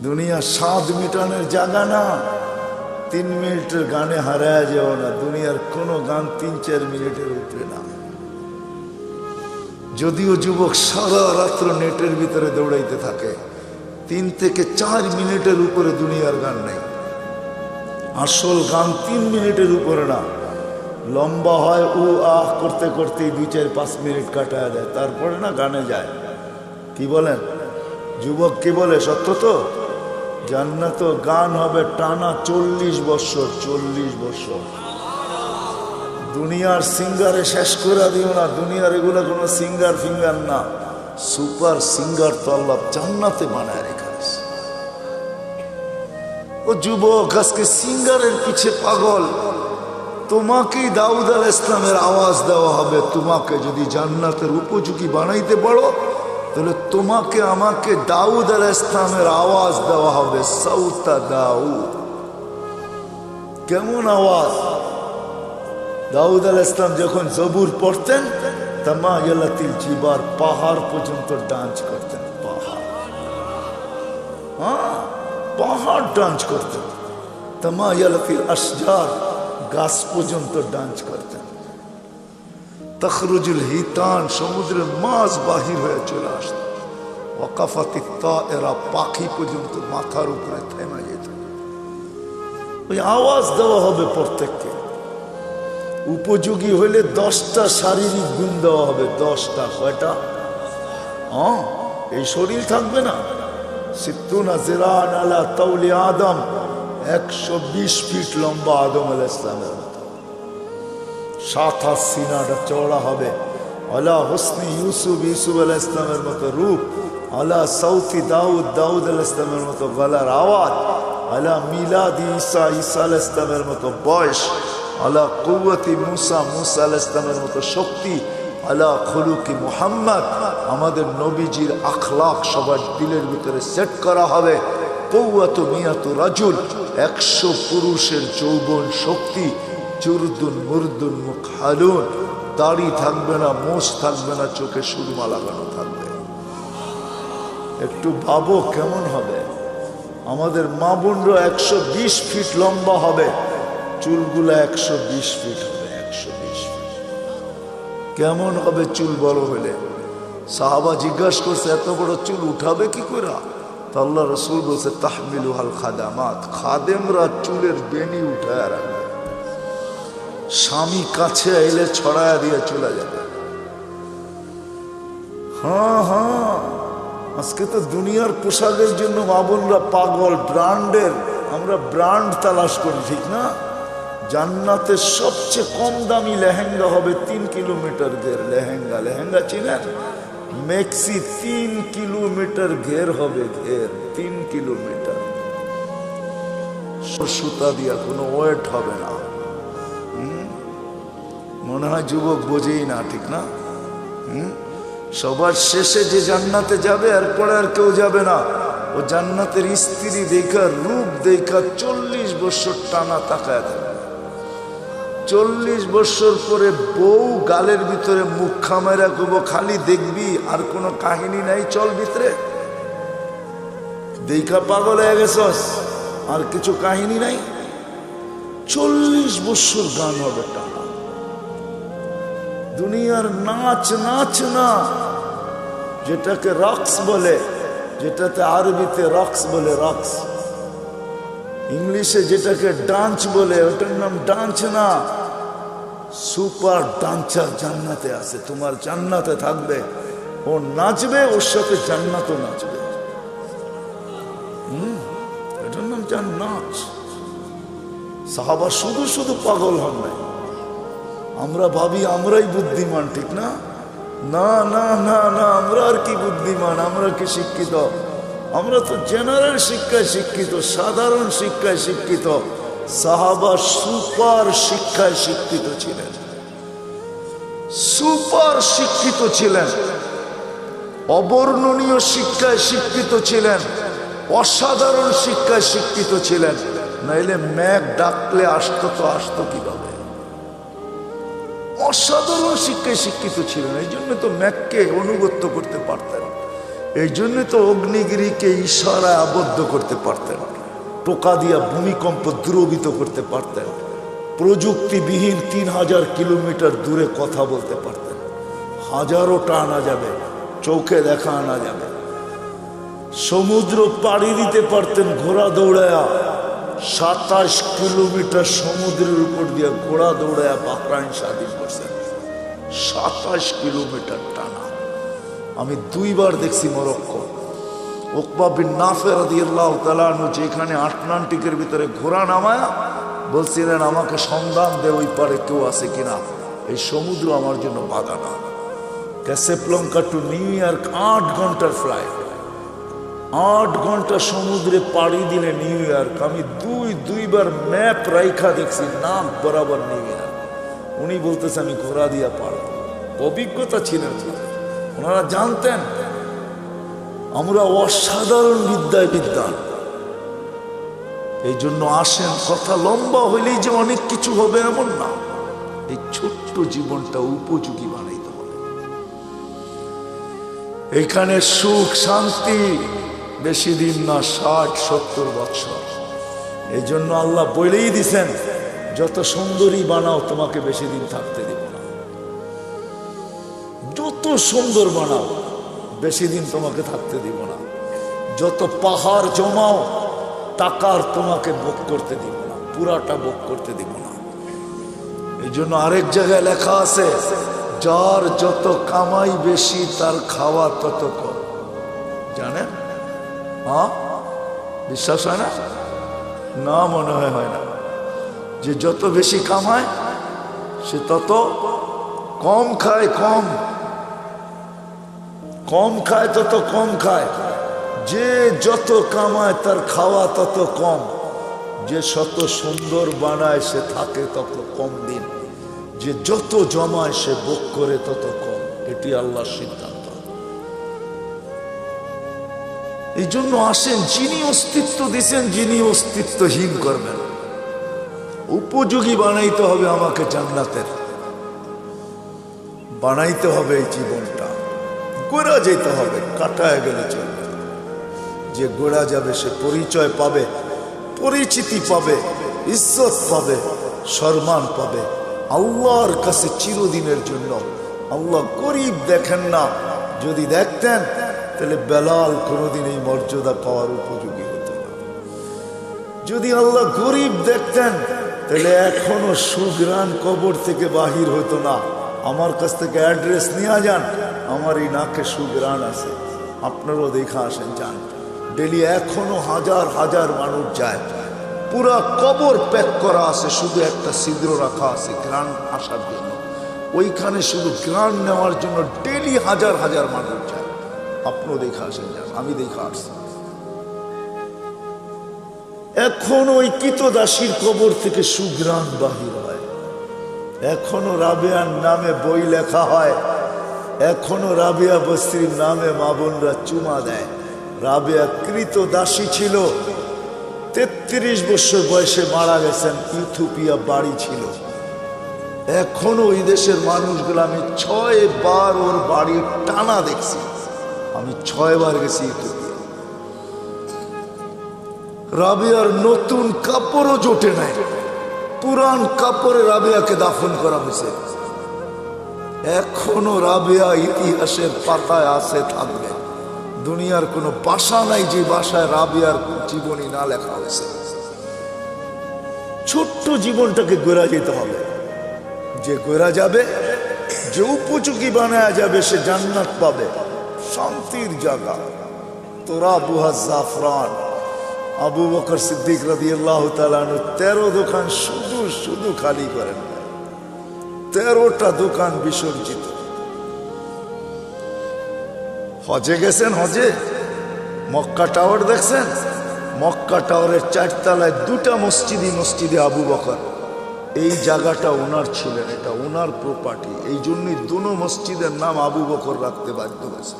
দুনিয়া স্বাদ মিটানোর জায়গা না। 3 মিনিটের গানে হারায় যাও না। দুনিয়ার কোনো গান 3-4 মিনিটের উপরে না। যদিও যুবক সারা রাত্র নেটের ভিতরে দৌড়াইতে থাকে, 3 থেকে 4 মিনিটের উপরে দুনিয়ার গান নেই। আসল গান 3 মিনিটের উপরে না। লম্বা হয় ও আহ করতে করতে 2-4-5 মিনিট কাটায় দেয়, তারপরে না গানে যায়। কি বলেন যুবক, কি বলে? সত্য তো। জান্নাত গান হবে টানা 40 বছর। 40 বছর। দুনিয়ার সিঙ্গারে শেষ করে দিও না। দুনিয়ার এগুলো কোনো সিঙ্গার ফিঙ্গার না, সুপার সিঙ্গার তো আল্লাহ জান্নাতে বানায় রেখেছে। ও যুবক, আজকে সিঙ্গারের পিছে পাগল। তোমাকেই দাউদ আলাইহিস সালামের আওয়াজ দেওয়া হবে। তোমাকে যদি জান্নাতের উপযোগী বানাইতে পারো, তাহলে তোমাকে আমাকে দাউদ আলাইহিস সালামের আওয়াজ দেওয়া হবে। সাউতা দাউদ। কেমন আওয়াজ? দাউদ আলাইহিস সালাম যখন জবুর পড়তেন, তামায়ালাতিল জিবার, পাহাড় পর্যন্ত ডান্স করতেন। পাহাড়, হ্যাঁ, পাহাড় ডান্স করতেন। তামায়ালাতিল আশজার, গাছ পর্যন্ত ডান্স করতেন। তখরুজুল হিতান, সমুদ্রের মাছ বাহির হয়ে চলে আসত। ওয়াকাফাতিত তায়েরা, পাখি পর্যন্ত মাথার উপরে থেমে যেত। ওই আওয়াজ দেওয়া হবে প্রত্যেককে। উপযোগী হইলে 10টা শারীরিক গুণ দেওয়া হবে। 10টা। কয়টা? হ্যাঁ, এই শরীর থাকবে না। সিত্তুনা জিরান আলা তাওলি আদম, 120 ফিট লম্বা আদম আলাইহিস সালামের মতো। 7 হাত সিনাটা চওড়া হবে। আলা হুসনি ইউসুফ, ইউসুফ আলাইহিস সালামের মতো রূপ। আলা সাউতি দাউদ, দাউদ আলাইহিস সালামের মতো গলার আওয়াজ। আলা মিলাদি ঈসা, ঈসা আলাইহিস সালামের মতো বয়স। আলা কুওয়াতি মুসা, মুসা আলাইহিস সালামের মতো শক্তি। আলা খুলুকি মুহাম্মদ, আমাদের নবীজির আখলাক সবার দিলের ভিতরে সেট করা হবে। কুওয়াতু মিয়াতু রাজুল, 100 পুরুষের যৌবন শক্তি। জুরদুন মুরদুন মুকহালুন, দাড়ি থাকবে না, মোষ থাকবে না, চোখে সুরমা লাগানো থাকবে। একটু ভাবো কেমন হবে। আমাদের মা বোনরা 120 ফিট লম্বা হবে, চুলগুলা 120 ফিট হবে। 120 ফিট কেমন হবে চুল বড় হলে? সাহাবা জিজ্ঞাসা করছে, এত বড় চুল উঠাবে কি করে? তো আল্লাহ রসুল বলছে, তাহমিলুহাল খাদামাত, খাদেমরা চুলের বেনি উঠায় রাখবে। স্বামী কাছে এলে ছড়ায়া দিয়ে চলে যাবে। হ্যাঁ হ্যাঁ, আজকে তো দুনিয়ার পোশাকের জন্য মা বোনরা পাগল। ব্র্যান্ডের, আমরা ব্র্যান্ড তালাশ করি, ঠিক না? জান্নাতের সবচেয়ে কম দামি লেহেঙ্গা হবে 3 কিলোমিটার ঘের। লেহেঙ্গা, লেহেঙ্গা চিনেন? মেক্সি 3 কিলোমিটার ঘের হবে। ঘের 3 কিলোমিটার। সুতা দিয়া কোনো ওয়েট হবে না। মনে হয় যুবক বোঝেই না, ঠিক না? সবার শেষে যে জান্নাতে যাবে, এরপরে আর কেউ যাবে না। ও জান্নাতের স্ত্রী দেখা, রূপ দেখা 40 বছর টানা তাকায় থাকবে। 40 বছর পরে বউ গালের ভিতরে মুখ খামাইরা কব, খালি দেখবি, আর কোনো কাহিনী নাই, চল ভিতরে। দেখা পাগল হয়ে গেছস, আর কিছু কাহিনী নাই। 40 বছর গান হবে টানা। দুনিয়ার নাচ, নাচ না, যেটাকে রক্স বলে, যেটাতে আরবিতে রক্স বলে, রক্স। ইংলিশে যেটাকে ডান্স বলে, ওটার নাম ডান্স না। সুপার ডান্সার জান্নাতে আছে। তোমার জান্নাতে থাকবে, ও নাচবে, ওর সাথে জান্নাতও নাচবে। এটার নাম জান্নাত। সাহাবা শুধু শুধু পাগল হন নাই। আমরা ভাবি আমরাই বুদ্ধিমান, ঠিক না? না না না না, আমরা আর কি বুদ্ধিমান, আমরা কি শিক্ষিত? আমরা তো জেনারেল শিক্ষায় শিক্ষিত, সাধারণ শিক্ষায় শিক্ষিত। সাহাবা সুপার শিক্ষায় শিক্ষিত ছিলেন। সুপার শিক্ষিত ছিলেন, অবর্ণনীয় শিক্ষায় শিক্ষিত ছিলেন, অসাধারণ শিক্ষায় শিক্ষিত ছিলেন। নাইলে ম্যাক ডাকলে আসতো তো আসতো কিভাবে? অসাধারণ শিক্ষায় শিক্ষিত ছিলেন, এই জন্য তো ম্যাককে অনুগত্য করতে পারতেন। এই জন্য তো অগ্নিগিরিকে ইশারায় আবদ্ধ করতে পারতেন, টোকা দিয়া ভূমিকম্প দ্রবিত করতে পারতেন, প্রযুক্তিবিহীন 3000 কিলোমিটার দূরে কথা বলতে পারতেন, হাজারোটা আনা যাবে, চোখে দেখা আনা যাবে, সমুদ্র পাড়ি দিতে পারতেন ঘোড়া দৌড়ায়া, 27 কিলোমিটার সমুদ্রের উপর দিয়ে ঘোড়া দৌড়ায়া বাহরাইন স্বাধীন করছেন, 27 কিলোমিটার টানা। আমি 2 বার দেখছি মরক্কো। উকবা বিন নাফে রাদিয়াল্লাহু তাআলা আনহু যেখানে আটলান্টিকের ভিতরে ঘোড়া নামায়া বলছিলেন, আমাকে সন্ধান দে ওই পারে কেউ আছে কিনা, এই সমুদ্র আমার জন্য বাধা না। ক্যাসাব্লাঙ্কা টু নিউ ইয়র্ক 8 ঘন্টার ফ্লাইট, 8 ঘন্টা সমুদ্রে পাড়ি দিলে নিউ ইয়র্ক। আমি দুইবার ম্যাপ রাইখা দেখছি, নাম বরাবর নিউ ইয়র্ক। উনি বলতেছে আমি ঘোড়া দিয়া পারব, অভিজ্ঞতা ছিলেন, ওনারা জানতেন আমরা অসাধারণ বিদ্যায় বিদ্যান। এই জন্য আসেন, কথা লম্বা হইলেই যে অনেক কিছু হবে এমন না, এই ছোট্ট জীবনটা উপযোগী বানাইতে হবে। এখানে সুখ শান্তি বেশি দিন না, 60-70 বছর। এই জন্য আল্লাহ বলেই দিছেন, যত সুন্দরী বানাও তোমাকে বেশি দিন থাকতে দিব না, যত সুন্দর বানাও বেশি দিন তোমাকে থাকতে দিব না, যত পাহাড় জমাও টাকার তোমাকে ভোগ করতে দিব না, পুরাটা ভোগ করতে দিব না। এই জন্য আরেক জায়গায় লেখা আছে, যার যত কামাই বেশি তার খাওয়া তত কম। জানেন? হ্যাঁ, বিশ্বাস হয় না? না, মনে হয় না। যে যত বেশি কামায় সে তত কম খায়, কম খায় তত কম খায়। যে যত কামায় তার খাওয়া তত কম। যে শত সুন্দর বানায় সে থাকে তত কম দিন। যে যত জমায় সে ভোগ করে তত কম। এটি আল্লাহর সিদ্ধান্ত। এই জন্য আসেন, যিনি অস্তিত্ব দিয়েছেন, যিনি অস্তিত্বহীন করবেন, উপযোগী বানাইতে হবে আমাকে জান্নাতের, বানাইতে হবে এই জীবনটা। গোড়া যেতে হবে, কাটায় গেলে চলবে। যে গোড়া যাবে সে পরিচয় পাবে, পরিচিতি পাবে, ইজ্জত পাবে, সম্মান পাবে আল্লাহর কাছে চিরদিনের জন্য। আল্লাহ গরিব দেখেন না, যদি দেখতেন তাহলে বেলাল কোনোদিন এই মর্যাদা পাওয়ার উপযোগী হতো না। যদি আল্লাহ গরিব দেখতেন তাহলে এখনো সুগ্রাণ কবর থেকে বাহির হতো না। আমার কাছ থেকে অ্যাড্রেস নিয়ে যান, আমার এই নাকে সুগ্রাণ আছে, আপনারাও দেখা আসেন, যান। ডেলি এখনো হাজার হাজার মানুষ যায়, পুরা কবর প্যাক করা আছে, শুধু একটা ছিদ্র রাখা আছে গ্রাণ আসার জন্য। ওইখানে শুধু গ্রাণ নেওয়ার জন্য ডেলি হাজার হাজার মানুষ যায়। আপনিও দেখা আসেন, যান, আমি দেখা আসছি। এখন ওই কিতদাসীর কবর থেকে সুগ্রাণ বাহির হয়। এখনো রাবেয়ার নামে বই লেখা হয়, এখনো রাবেয়া বস্তির নামে মা বোনরা চুমা দেয়। রাবেয়া কৃতদাসী ছিল, 33 বছর বয়সে মারা গেছেন, ইথিওপিয়া বাড়ি ছিল। এখনো ওই দেশের মানুষগুলো, আমি 6 বার ওর বাড়ি টানা দেখছি, আমি 6 বার গেছি ইথিওপিয়া। রাবেয়ার নতুন কাপড়ও জোটে নাই, পুরান কাপড়ে রাবেয়াকে দাফন করা হয়েছে। এখনো রাবেয়া ইতিহাসের পাতায় আছে, থাকবে। দুনিয়ার কোনো ভাষা নাই যে ভাষায় রাবেয়ার জীবনী না লেখা হয়েছে। ছোট্ট জীবনটাকে গড়া যেতে হবে। যে গড়া যাবে, যে উপযোগী বানায়া যাবে, সে জান্নাত পাবে, শান্তির জায়গা। তোরা বুহা জাফরান, আবু বকর সিদ্দিক রাদিয়াল্লাহু তাআলা আনহু 13 দোকান শুধু খালি করেন, 13টা দোকান বিসর্জিত। হজে গেছেন, হজে মক্কা টাওয়ার দেখছেন? মক্কা টাওয়ারের 4 তলায় 2টা মসজিদে আবু বকর। এই জায়গাটা ওনার ছিলেন, এটা ওনার প্রপার্টি। এই জন্যই দুনো মসজিদের নাম আবু বকর রাখতে বাধ্য হয়েছে,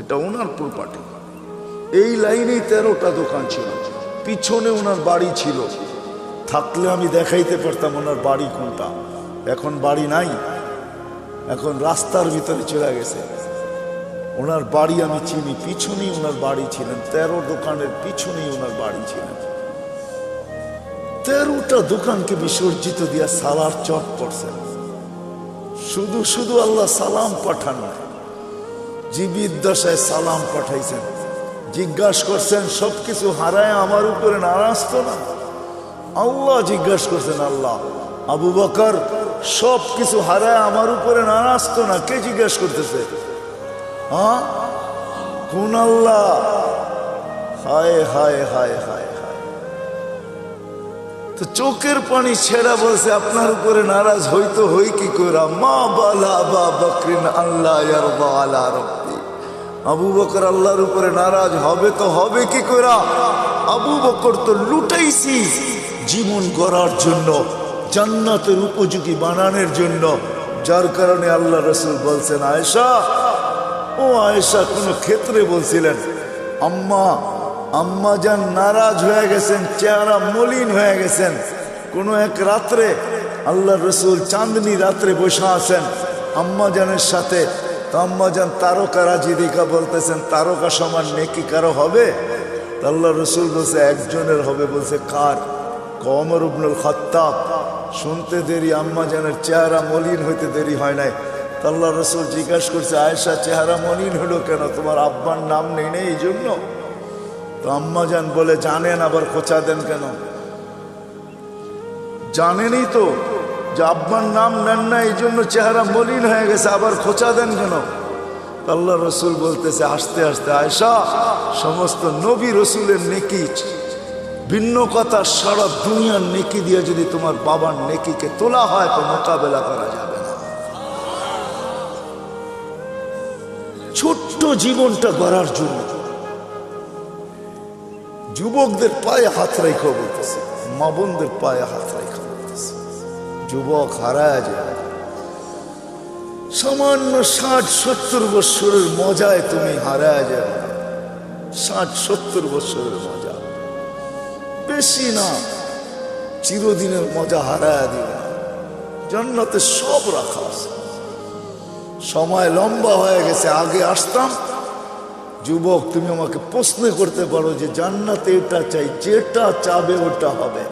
এটা ওনার প্রপার্টি। এই লাইনেই 13টা দোকান ছিল। পিছনে ওনার বাড়ি ছিল, থাকলে আমি দেখাইতে পারতাম ওনার বাড়ি কোনটা। এখন বাড়ি নাই, এখন রাস্তার ভিতরে চলে গেছে। ওনার বাড়ি আমি চিনি, পিছনেই ওনার বাড়ি ছিলেন, 13 দোকানের পিছনেই ওনার বাড়ি ছিলেন। 13টা দোকানকে বিসর্জিত দিয়া সালার চট পড়ছেন। শুধু শুধু আল্লাহ সালাম পাঠান না, জীবিত দশায় সালাম পাঠাইছেন। জিজ্ঞাসা করছেন সবকিছু হারায় আমার উপরে নারাজ তো না? আল্লাহ জিজ্ঞাসা করছেন, আল্লাহ আবু বকর সবকিছু হারায় আমার উপরে নারাজ তো না? কে জিজ্ঞাসা করতেছে? হ্যাঁ, কোন আল্লাহ? হায় হায় হায় হায় হায়। তো চোখের পানি ছেড়া বলছে আপনার উপরে নারাজ হইতো হই কি কইরা? মা বালা আবা বকরিন আল্লাহ ইয়ারদা আলা রাব্বি। আবু বকর আল্লাহর উপরে নারাজ হবে তো হবে কি কইরা? আবু বকর তো লুটাইছি জীবন গড়ার জন্য, জান্নাতের উপযোগী বানানোর জন্য, যার কারণে আল্লাহ রাসূল বলছেন, আয়েশা ও আয়েশা, কোন ক্ষেত্রে বলছিলেন আম্মা যান নারাজ হয়ে গেছেন, চেহারা মলিন হয়ে গেছেন। কোন এক রাত্রে আল্লাহ রসুল চাঁদনি রাত্রে বসে আছেন আম্মা জানের সাথে। তো আম্মা যান তারকা রাজি দেখা বলতেছেন, তারকা সমান নেকি কারো হবে? আল্লাহ রসুল বলছে একজনের হবে। বলছে কার? ওমর ইবনুল খাত্তাব। শুনতে দেরি, আম্মা জানের চেহারা মলিন হইতে দেরি হয় নাই। আল্লাহ রসুল জিজ্ঞাসা করছে, আয়েশা চেহারা মলিন হলো কেন? তোমার আব্বার নাম নেই নেই এই জন্য? তো আম্মা জান বলে, জানেন, আবার খোঁচা দেন কেন? জানেনই তো যে আব্বার নাম নেন না, এই জন্য চেহারা মলিন হয়ে গেছে, আবার খোঁচা দেন কেন? আল্লাহ রসুল বলতেছে আস্তে আস্তে, আয়েশা সমস্ত নবী রসুলের নেকি ভিন্ন কথা, সারা দুনিয়ার নেকি দিয়ে যদি তোমার বাবার নেকিকে তোলা হয় তো মোকাবেলা করা যাবে না। ছোট্ট জীবনটা গড়ার জন্য যুবকদের পায়ে হাত রেখে বলতেছে, মা বোনদের পায়ে হাত রেখে বলতেছে, যুবক হারায় যায়। সামান্য 60-70 বছরের মজায় তুমি হারায় যাবে। 60-70 বছরের মজা বেশি না, চিরদিনের মজা হারায় দিবে না। জান্নাতে সব রাখা আছে। সময় লম্বা হয়ে গেছে, আগে আসতাম। যুবক তুমি আমাকে প্রশ্ন করতে পারো যে জান্নাতে এটা চাই, যেটা চাবে ওটা হবে।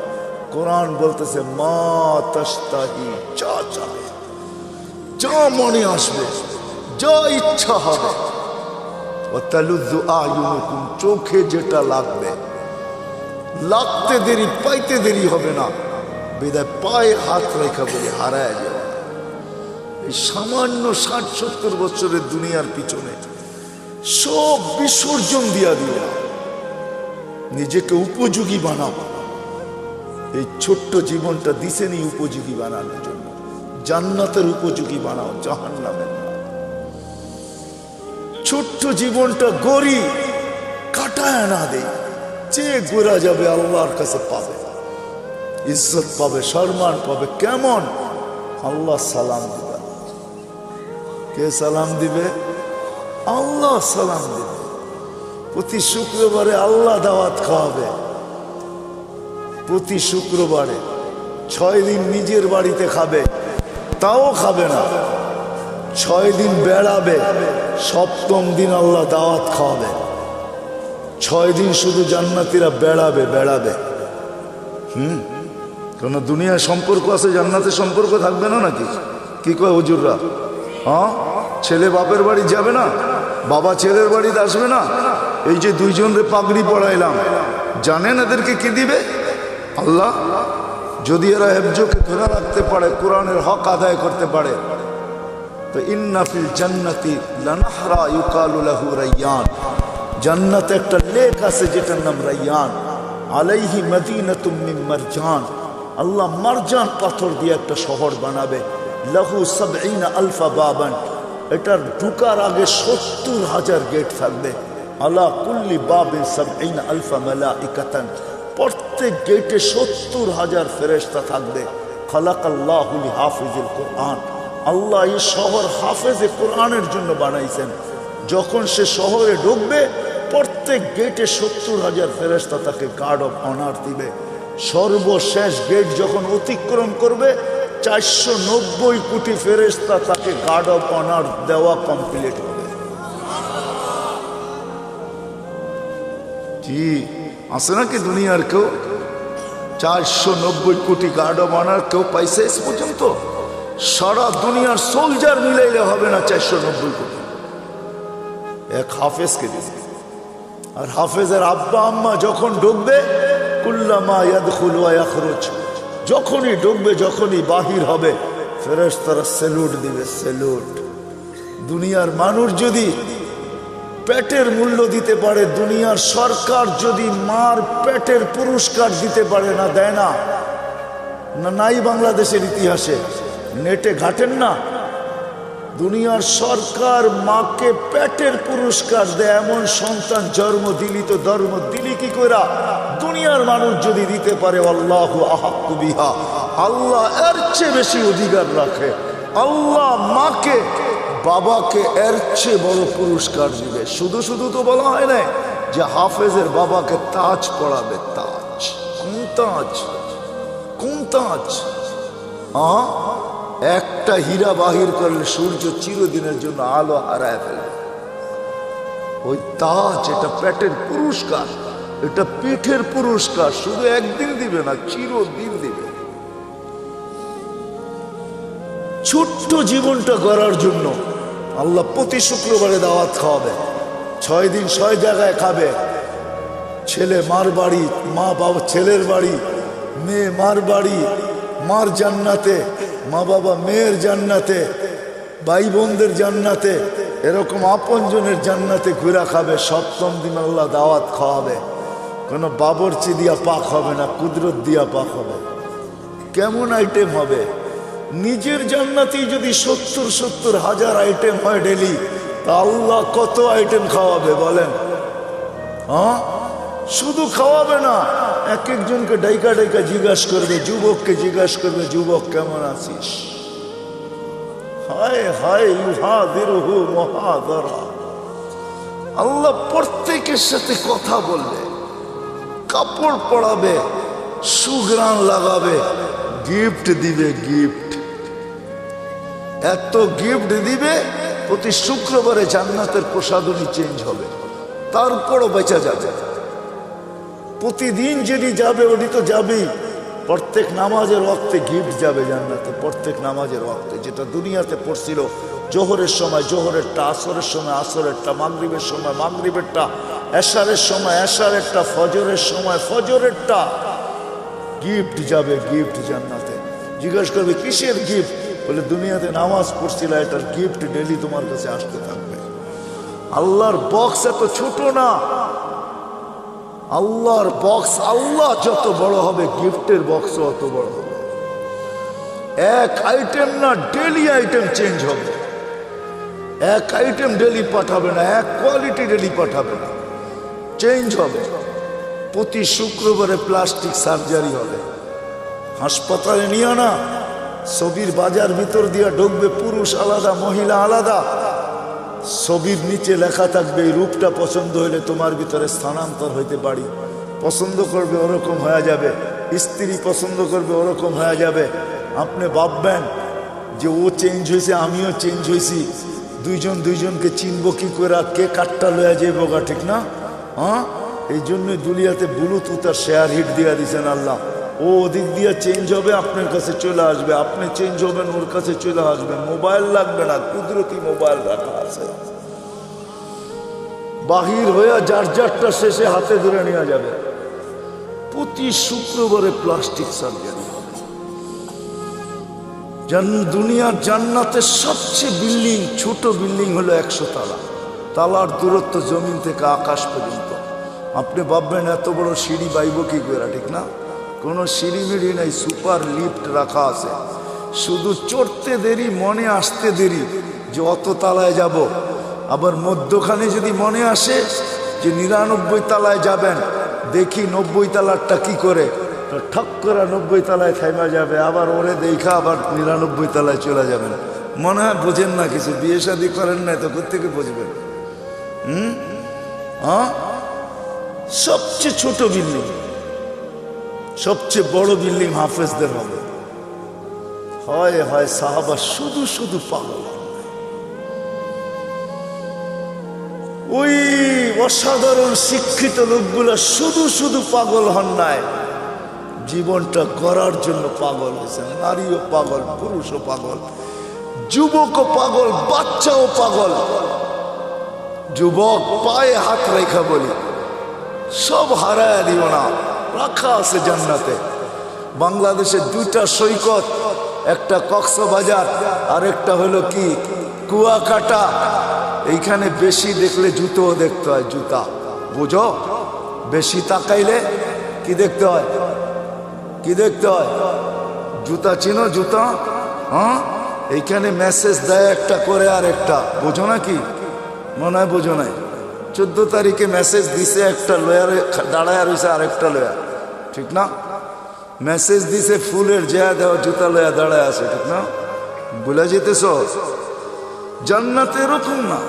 কোরআন বলতেছে মা তাশতাহি, যা চাবে, যা মনে আসবে, যা ইচ্ছা হবে। ওয়াতালুযু আ'য়ুনুকুম, চোখে যেটা লাগবে, লাগতে দেরি পাইতে দেরি হবে না। বিদায় পায়ে হাত রেখা বলে হারায় যাবে। এই সামান্য 60-70 বছরের দুনিয়ার পিছনে সব বিসর্জন দিয়া দিও, নিজেকে উপযোগী বানাবো। এই ছোট্ট জীবনটা দিছেনি উপযোগী বানানোর জন্য। জান্নাতের উপযোগী বানাও, জাহান্নামের না। ছোট্ট জীবনটা গড়ি, কাটায় না দেই, যে গোরা যাবে আল্লাহর কাছে পাবে, ইজ্জত পাবে, সম্মান পাবে। কেমন? আল্লাহ সালাম দিবে। কে সালাম দিবে? আল্লাহ সালাম দিবে। প্রতি শুক্রবারে আল্লাহ দাওয়াত খাওয়াবে। প্রতি শুক্রবারে 6 দিন নিজের বাড়িতে খাবে, তাও খাবে না। 6 দিন বেড়াবে, 7ম দিন আল্লাহ দাওয়াত খাওয়াবে। 6 দিন শুধু জান্নাতীরা বেড়াবে বেড়াবে। কোন দুনিয়ার সম্পর্ক আছে, জান্নাতের সম্পর্ক থাকবে না নাকি? কি কয় হুজুররা? হ্যাঁ, ছেলে বাপের বাড়ি যাবে না, বাবা ছেলের বাড়িতে আসবে না। এই যে 2 জনরে পাগড়ি পড়াইলাম, জানেন এদেরকে কি দিবে? আল্লাহ। যদি এরা হেফজকে ধরে রাখতে পারে, কোরআনের হক আদায় করতে পারে, তো ইন্না ফিল জান্নাতি লানাহরা ইউকালু লাহু রায়্যান, জান্নাতে একটা লেক আছে যেটার নাম রায়্যান। আলাইহি মদিনাতুম মিন মারজান, আল্লাহ মারজান পাথর দিয়ে একটা শহর বানাবে। লাহু 70 আলফা বাবান, এটার ঢুকার আগে 70,000 গেট থাকবে। আলা কুল্লি বাবিন 70 আলফা মালাইকাতান, প্রত্যেক গেটে 70,000 ফেরেশতা থাকবে। খালাকাল্লাহু লিহাফিজিল কোরআন, আল্লাহ এই শহর হাফেজে কোরআনের জন্য বানাইছেন। যখন সে শহরে ঢুকবে, প্রত্যেক গেটে 70,000 ফেরেশতা তাকে গার্ড অফ অনার দিবে। সর্বশেষ গেট যখন অতিক্রম করবে, 490 কোটি ফেরেশতা তাকে গার্ড অফ অনার দেওয়া কমপ্লিট হবে। কি আছে নাকি দুনিয়ার কেউ 490 কোটি গার্ডও বানার কেউ পাইছে এস পর্যন্ত? সারা দুনিয়ার সোলজার মিলাইলে হবে না 490 কোটি। এক হাফেজকে দিবে। আর হাফেজের আব্বা আম্মা যখন ঢুকবে, কুল্লামা ইয়াদখুলু ওয়া ইয়াখরুজ, যখনই ঢুকবে যখনই বাহির হবে ফেরেশতারা স্যালুট দিবে, স্যালুট। দুনিয়ার মানুষ যদি পেটের মূল্য দিতে পারে, দুনিয়ার সরকার যদি মার পেটের পুরস্কার দিতে পারে, না দেয় না? নাই বাংলাদেশের ইতিহাসে নেটে ঘাটেন না? দুনিয়ার সরকার মাকে পেটের পুরস্কার দেয়, এমন সন্তান জন্ম দিলি তো ধর্ম দিলি কি কইরা? দুনিয়ার মানুষ যদি দিতে পারে, আল্লাহু আহাক্কু বিহা, আল্লাহ এর চেয়ে বেশি অধিকার রাখে। আল্লাহ মাকে বাবাকে এর চেয়ে বড় পুরস্কার দিবে। শুধু শুধু তো বলা হয় না যে হাফেজের বাবাকে তাজ পড়াবে। তাজ? কোন তাজ? কোন তাজ? একটা হীরা বাহির করলে সূর্য চিরদিনের জন্য আলো হারায় ফেলবে। ওই তাজ, এটা পেটের পুরস্কার, এটা পিঠের পুরস্কার। শুধু একদিন দিবে না, চিরদিন দিবে। ছোট্ট জীবনটা গড়ার জন্য আল্লাহ প্রতি শুক্রবারে দাওয়াত খাওয়াবে। 6 দিন 6 জায়গায় খাবে। ছেলে মার বাড়ি, মা বাবা ছেলের বাড়ি, মেয়ে মার বাড়ি, মার জান্নাতে, মা বাবা মেয়ের জান্নাতে, ভাই বোনদের জান্নাতে, এরকম আপনজনের জান্নাতে ঘুরা খাবে। 7ম দিন আল্লাহ দাওয়াত খাওয়াবে। কোনো বাবরচি দিয়া পাক হবে না, কুদরত দিয়া পাক হবে। কেমন আইটেম হবে? নিজের জান্নাতেই যদি 70 হাজার আইটেম হয় ডেলি, তা আল্লাহ কত আইটেম খাওয়াবে বলেন? শুধু খাওয়াবে না, এক একজনকে ডাইকা ডাইকা জিজ্ঞাসা করবে, যুবককে জিজ্ঞাসা করবে, যুবক কেমন আছিস? হায় হায় ইউহাদিরুহু মুহাদারা। আল্লাহ প্রত্যেকের সাথে কথা বলবে, কাপড় পরাবে, সুঘ্রাণ লাগাবে, গিফট দিবে। গিফট, এত গিফট দিবে, প্রতি শুক্রবারে জান্নাতের প্রসাদনী চেঞ্জ হবে। তারপরও বেঁচে যাবে। প্রতিদিন যেটি যাবে ওটি তো যাবেই। প্রত্যেক নামাজের ওয়াক্তে গিফট যাবে জান্নাতে। প্রত্যেক নামাজের ওয়াক্তে, যেটা দুনিয়াতে পড়ছিল জোহরের সময় জোহরেরটা, আসরের সময় আসরেরটা, মাগরিবের সময় মাগরিবেরটা, এশারের সময় এশারেরটা, ফজরের সময় ফজরেরটা, গিফট যাবে। গিফট জান্নাতে। জিজ্ঞাসা করবে কিসের গিফট? বলে দুনিয়াতে নামাজ পড়ছিল, এটার গিফট ডেলি তোমার কাছে আসতে থাকবে। আল্লাহর বক্স এত ছোট না। আল্লাহর বক্স, আল্লাহ যত বড় হবে গিফটের বক্সও অত বড় হবে। এক আইটেম না, ডেলি আইটেম চেঞ্জ হবে। এক আইটেম ডেলি পাঠাবে না, এক কোয়ালিটি ডেলি পাঠাবে না, চেঞ্জ হবে। প্রতি শুক্রবারে প্লাস্টিক সার্জারি হবে। হাসপাতালে নিয়ে না, ছবির বাজার ভিতর দিয়ে ঢুকবে, পুরুষ আলাদা মহিলা আলাদা। ছবির নিচে লেখা থাকবে, এই রূপটা পছন্দ হইলে তোমার ভিতরে স্থানান্তর হইতে পারি। পছন্দ করবে ওরকম হয়ে যাবে, স্ত্রী পছন্দ করবে ওরকম হয়ে যাবে। আপনি ভাববেন যে ও চেঞ্জ হয়েছে, আমিও চেঞ্জ হয়েছি, দুইজন দুইজনকে চিনব কি করে? কে কাটটা লয়া যাইব গা, ঠিক না? এই জন্যই দুনিয়াতে ব্লুটুথ আর শেয়ার হিট দিয়া দিয়েছেন আল্লাহ। ও ওদিক দিয়ে চেঞ্জ হবে, আপনার কাছে চলে আসবে, আপনি চেঞ্জ হবেন, ওর কাছে চলে আসবে। মোবাইল লাগবে না, কুদরতি মোবাইল রাখা আছে। বাহির হয়ে যার যারটা শেষে হাতে ধরে নেওয়া যাবে। প্রতি শুক্রবারে প্লাস্টিক সার্জারি হবে। দুনিয়ার জান্নাতের সবচেয়ে বিল্ডিং, ছোট বিল্ডিং হলো 100 তালা। তালার দূরত্ব জমিন থেকে আকাশ পর্যন্ত। আপনি ভাববেন এত বড় সিঁড়ি বাইব কি করে, ঠিক না? কোনো সিঁড়ি মিড়ি নাই, সুপার লিফট রাখা আছে। শুধু চড়তে দেরি, মনে আসতে দেরি যে অত তালায় যাব। আবার মধ্যখানে যদি মনে আসে যে 99 তালায় যাবেন, দেখি 90 তালারটা কি করে, ঠক করে 90 তালায় থাইমা যাবে। আবার ওরে দেখা আবার 99 তালায় চলে যাবেন। মনে হয় বোঝেন না কিছু, বিয়ে শাদী করেন না, তো কোথেকে বুঝবেন? সবচেয়ে ছোট বিল্ডিং, সবচেয়ে বড় বিল্ডিং হাফেজদের হবে। হয় হয় সাহাবা শুধু শুধু পাগল। ওই অসাধারণ শিক্ষিত লোকগুলো শুধু শুধু পাগল হন নাই, জীবনটা গড়ার জন্য পাগল হয়েছে। নারীও পাগল, পুরুষও পাগল, যুবকও পাগল, বাচ্চাও পাগল। যুবক পায়ে হাত রেখা বলি, সব হারায় দিও না, রাখা আছে জান্নাতে। বাংলাদেশের দুইটা সৈকত, একটা কক্সবাজার আর একটা হলো কি কুয়াকাটা। এইখানে বেশি দেখলে জুতোও দেখতে হয়, জুতা বুঝো, বেশি তাকাইলে কি দেখতে হয়, কি দেখতে হয়, জুতা চিনো, জুতা। হ্যাঁ, এইখানে মেসেজ দেয় একটা করে আর একটা, বোঝো না কি? মনে হয় বোঝো নাই। 14 তারিখে মেসেজ দিছে, একটা লয়ারে দাঁড়ায় রয়েছে আর একটা লয়া, ঠিক না? মেসেজ দিছে ফুলের জয়া দেওয়া, জুতা লয়া দাঁড়ায় আছে, ঠিক না? ভুলে যেতেছ? জান্নাতে এরকম না,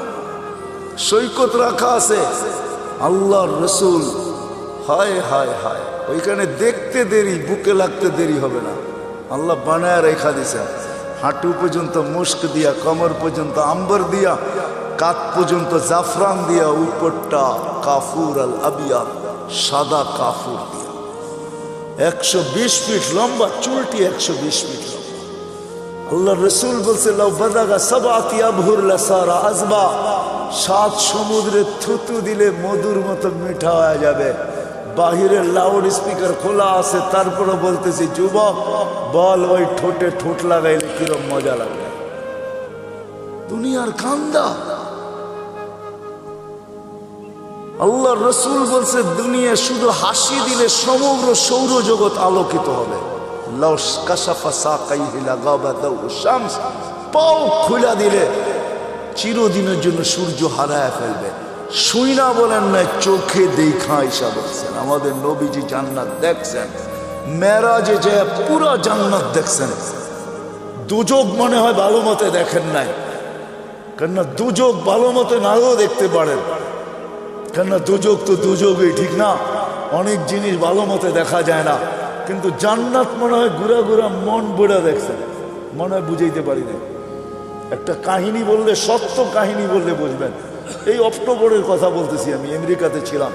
সৈকত রাখা আছে। আল্লাহর রসুল, হায় হায় হায়, ওইখানে দেখতে দেরি, বুকে লাগতে দেরি হবে না। আল্লাহ বানায় রেখা দিছে, হাঁটু পর্যন্ত মুস্ক দিয়া, কমর পর্যন্ত আম্বর দিয়া, কাত পর্যন্ত জাফরান দিয়া, উপরটা কাফুর আল আবিয়া, সাদা কাফুর দিয়া। 120 ফিট লম্বা, চুলটি 120 ফিট লম্বা। আল্লাহ রসুল বলছে, লাউ বাদাগা সাবাতি আবহুর লাসারা আজবা, 7 সমুদ্রে থুতু দিলে মধুর মতো মিঠা হয়ে যাবে। বাহিরের লাউড স্পিকার খোলা আছে, তারপরে বলতেছি, যুবক বল, ওই ঠোঁটে ঠোঁট লাগাইলে কিরম মজা লাগবে। দুনিয়ার কান্দা। আল্লাহ রসুল বলছে, দুনিয়া শুধু হাসি দিলে সমগ্র সৌরজগৎ আলোকিত হবে। পাও খুলা দিলে চিরদিনের জন্য সূর্য হারায় ফেলবে। শুই না বলেন না, চোখে দেখা ঈশা বলছেন। আমাদের নবীজি জান্নাত দেখছেন, মেরাজে যে পুরো জান্নাত দেখছেন। দুজক মনে হয় ভালো মতে দেখেন নাই, কেননা দুজক ভালো মতে নাও দেখতে পারেন, কেননা দুজক তো দুজকই, ঠিক না? অনেক জিনিস ভালো মতে দেখা যায় না, কিন্তু জান্নাত মনে হয় ঘুরা ঘুরা মন বুড়া দেখছেন, মনে হয় বুঝাইতে পারি না। একটা কাহিনী বললে, সত্য কাহিনী বললে বুঝবেন। এই অক্টোবরের কথা বলতেছি, আমি আমেরিকাতে ছিলাম।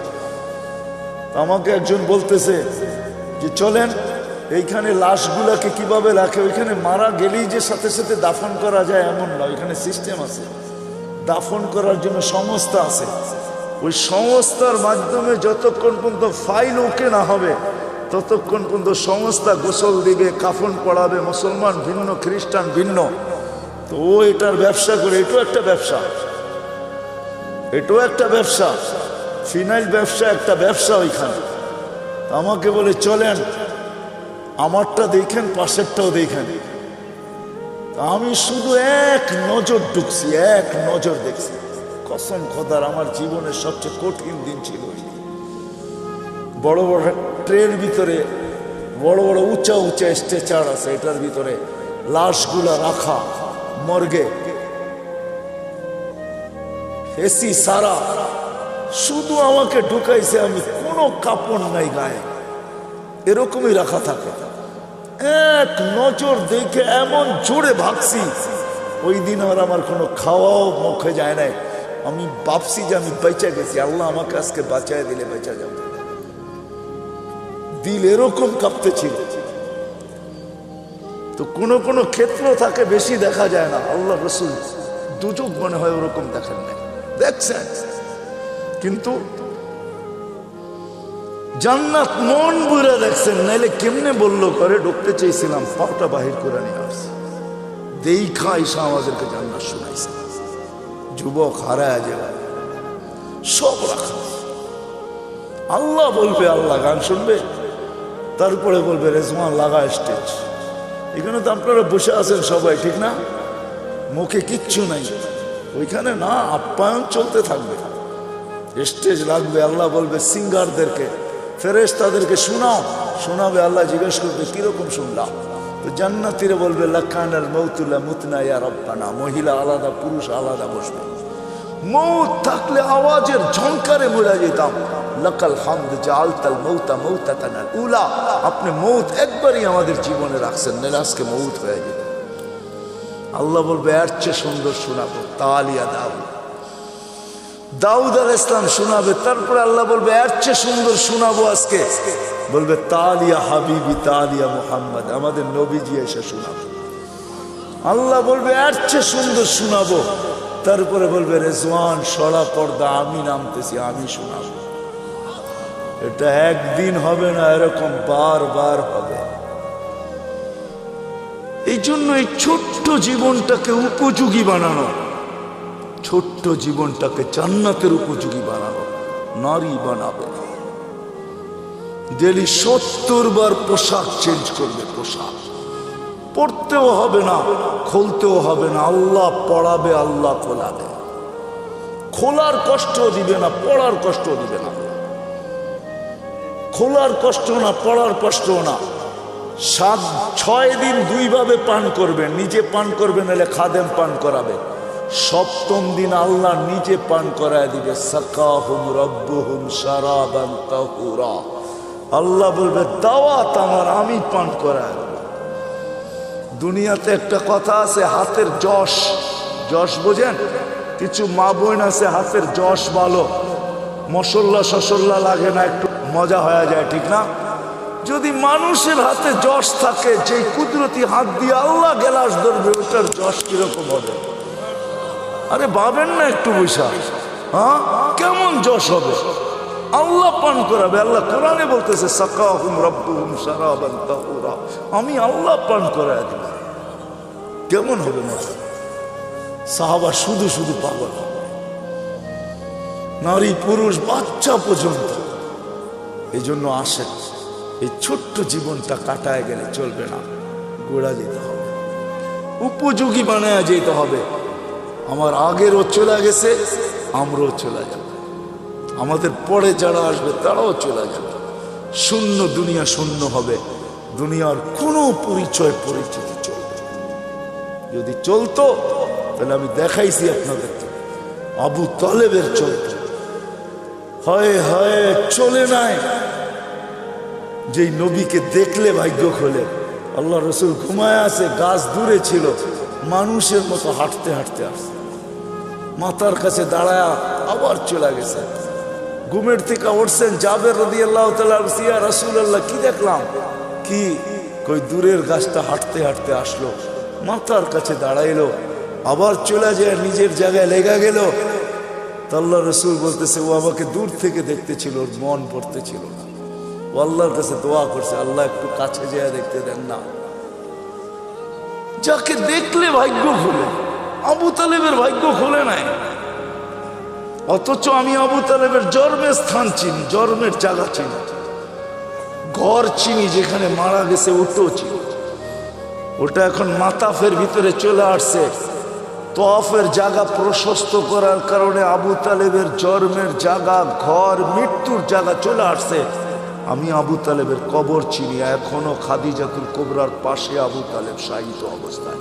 আমাকে একজন বলতেছে যে চলেন, এইখানে লাশগুলাকে কিভাবে রাখে, ওইখানে মারা গেলেই যে সাথে সাথে দাফন করা যায় এমন না, ওইখানে সিস্টেম আছে, দাফন করার জন্য সংস্থা আছে। ওই সংস্থার মাধ্যমে যতক্ষণ পর্যন্ত ফাইল ওকে না হবে, ততক্ষণ পর্যন্ত সংস্থা গোসল দিবে, কাফন পড়াবে। মুসলমান ভিন্ন, খ্রিস্টান ভিন্ন, তো ও এটার ব্যবসা করে। এটাও একটা ব্যবসা, এটাও একটা ব্যবসা, ফিনাইল ব্যবসা, একটা ব্যবসা ওইখানে। আমাকে বলে চলেন, আমারটা দেখেন, পাশেরটাও দেখেন। আমি শুধু এক নজর ঢুকছি, এক নজর দেখছি। কসম খোদার, আমার জীবনের সবচেয়ে কঠিন দিন ছিল। বড় বড় ট্রের ভিতরে বড় বড় উঁচা উঁচা স্ট্রেচার আছে, এটার ভিতরে লাশগুলা রাখা, মর্গে এসি সারা, শুধু আমাকে ঢুকাইছে, আমি কোনো কাপড় নাই গায়ে, এরকমই রাখা থাকে। এক নজর দেখে এমন জোরে ভাগছি, ওই দিন আর আমার কোনো খাওয়াও মুখে যায় নাই। আমি ভাবছি যে আমি বেঁচে গেছি, আল্লাহ আমাকে আজকে বাঁচায় দিলে বেঁচে যাব। দিল এরকম কাঁপতেছিল। তো কোনো কোনো ক্ষেত্র থাকে বেশি দেখা যায় না। আল্লাহ রসুল দুজক মনে হয় ওরকম দেখেন না, দেখছেন, কিন্তু জান্নাত মন বুড়া দেখছেন। নাইলে কেমনে বললো করে ঢুকতে চেয়েছিলাম, পাটা বাহির করে নিয়ে আসছে, দেখা ঈশা আমাদেরকে জান্নাত শোনাইছে। যুবক হারায় যাবে, সব রাখা। আল্লাহ বলবে, আল্লাহ গান শুনবে, তারপরে বলবে রেজওয়ান লাগা স্টেজ। এখানে তো আপনারা বসে আছেন সবাই, ঠিক না? মুখে কিচ্ছু নাই, ওইখানে না, আপ্যায়ন চলতে থাকবে। স্টেজ লাগবে, আল্লাহ বলবে সিঙ্গারদেরকে, ফেরেশতাদেরকে শোনাও, শোনাবে। আল্লাহ জিজ্ঞেস করবে কিরকম শুনলাম? তো জান্নাতীরা বলবে লাকানাল মাউতুলা মুতনা ইয়া রাব্বানা। মহিলা আলাদা, পুরুষ আলাদা বসবে। মৌত থাকলে আওয়াজের ঝংকারে মরে যেতাম। লাকাল হামদ জাআলতাল মাউতা মাউতাতানাল উলা। আপনি মৌত একবারই আমাদের জীবনে রাখছেন, নাহলে আজকে মৌত হয়ে যেত। আল্লাহ বলবে এর চেয়ে সুন্দর শোনাবো, তালিয়া দাও। দাউদ আলাইহিস সালাম শোনাবে, তারপরে আল্লাহ বলবে এর চেয়ে সুন্দর শোনাবো আজকে, বলবে তালিয়া হাবিবি তালিয়া মুহাম্মদ, আমাদের নবীজি এসে শোনাবে। আল্লাহ বলবে এর চেয়ে সুন্দর শোনাবো, তারপরে বলবে রেজওয়ান সরা পর্দা আমি নামতেছি, আমি শোনাবো। এটা একদিন হবে না, এরকম বারবার হবে। এই জন্য এই ছোট্ট জীবনটাকে উপযোগী বানানো, ছোট্ট জীবনটাকে জান্নাতের উপযোগী বানানো। নারী বানাবে, ডেলি 70 বার পোশাক চেঞ্জ করবে, পোশাক পড়তেও হবে না, খুলতেও হবে না, আল্লাহ পড়াবে, আল্লাহ খোলাবে। খোলার কষ্ট দিবে না, পড়ার কষ্ট দিবে না, খোলার কষ্ট না, পড়ার কষ্ট না। 6 দিন 2 ভাবে পান করবেন, নিজে পান করবেন, এলে খাদেম পান করাবে। 7ম দিন আল্লাহ নিজে পান করায় দিবে। সাকাহুম রব্বুহুম শারাবান তাহুরা, আল্লাহ বলবে দাওয়াত আমার, আমি পান করায়। দুনিয়াতে একটা কথা আছে, হাতের যশ, যশ বোঝেন? কিছু মা বোন আছে হাতের যশ ভালো, মশল্লা শসল্লা লাগে না, একটু মজা হয়ে যায়, ঠিক না? যদি মানুষের হাতে যশ থাকে, যে কুদরতি হাত দিয়ে আল্লাহ গেলাস ধরবে, ওটার যশ কিরকম হবে? আরে ভাবেন না একটু বৈশা, হ্যাঁ কেমন যশ হবে? আল্লাহ পান করাবে। আল্লাহ কোরআনে বলতেছে সাকাহুম রব্বুহুম শারাবান তাহুরা, আমি আল্লাহ পান করায় দেব। কেমন হবে না? সাহাবা শুধু শুধু পাগল, নারী পুরুষ বাচ্চা পর্যন্ত। এই জন্য আসে, এই ছোট্ট জীবনটা কাটায় গেলে চলবে না, গোড়া যেতে হবে, উপযোগী বানায় যেতে হবে। আমার আগেরও চলে গেছে, আমরাও চলে যাব, আমাদের পরে যারা আসবে তারাও চলে যাবে। শূন্য দুনিয়া, শূন্য হবে, দুনিয়ার কোনো পরিচয় পরিচিতি চলবে। যদি চলতো তাহলে আমি দেখাইছি আপনাদেরকে, আবু তালেবের চলত, হয় হয় চলে নাই, যেই নবীকে দেখলে ভাগ্য খোলে। আল্লাহ রসুল ঘুমায় আছে, গাছ দূরে ছিল, মানুষের মতো হাঁটতে হাঁটতে আসছে, মাথার কাছে দাঁড়ায় আবার চলে গেছে। ঘুমের থেকে উঠছেন, জাবের রাদিয়াল্লাহু তাআলা, ইয়া রাসূলুল্লাহ কি দেখলাম? কি কই দূরের গাছটা হাঁটতে হাঁটতে আসলো, মাথার কাছে দাঁড়াইলো, আবার চলে যায় নিজের জায়গায় লেগে গেল। তো আল্লাহ রসুল বলতেছে ও আমাকে দূর থেকে দেখতেছিল, ওর মন পড়তেছিল না, ও আল্লাহর কাছে দোয়া করছে, আল্লাহ একটু কাছে যেয়ে দেখতে দেন না। যাকে দেখলে ভাগ্য খুলে, আবু তালেবের ভাগ্য খুলে নাই। অথচ আমি আবু তালেবের জন্মের স্থান চিনি, জন্মের জায়গা চিনি, ঘর চিনি, যেখানে মারা গেছে ওটাও চিনি। ওটা এখন মাতাফের ভিতরে চলে আসছে। তওয়াফের জায়গা প্রশস্ত করার কারণে আবু তালেবের জন্মের জায়গা, ঘর, মৃত্যুর জায়গা চলে আসছে। আমি আবু তালেবের কবর চিনি, এখনো খাদিজাতুল কুবরার পাশে আবু তালেব শায়িত অবস্থায়,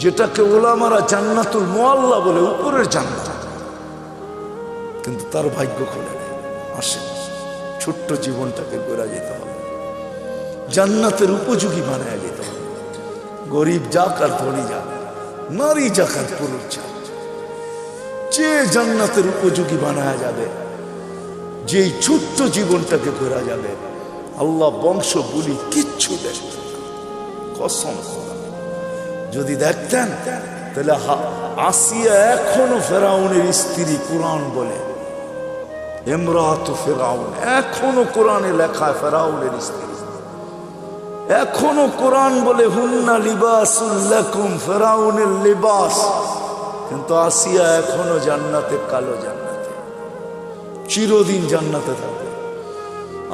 যেটাকে ওলামারা জান্নাতুল মুআল্লা বলে, উপরের জান্নাত। কিন্তু তার ভাগ্য খুলে নেই। আসে, ছোট্ট জীবনটাকে গড়া যেতে হবে, জান্নাতের উপযোগী বানায় যেতে হবে। গরিব যাক আর ধনী যাক, নারী যাক আর পুরুষ যাক, যে জান্নাতের উপযোগী বানায় যাবে, যেই ছোট্ট জীবনটাকে গড়া যাবে, আল্লাহ বংশ বলি কিচ্ছু দেখবে না, কসম। যদি দেখতেন তাহলে আসিয়া এখনো ফেরাউনের স্ত্রী, কোরআন বলে ইমরাতু ফেরাউন, এখনো কোরআনে লেখা ফেরাউনের স্ত্রী, এখনো কোরআন বলে হুন্না লিবাসুল লাকুম, ফেরাউনের লিবাস। কিন্তু আসিয়া এখনো জান্নাতে, কালো জান্নাতে, চিরদিন জান্নাতে থাকবে।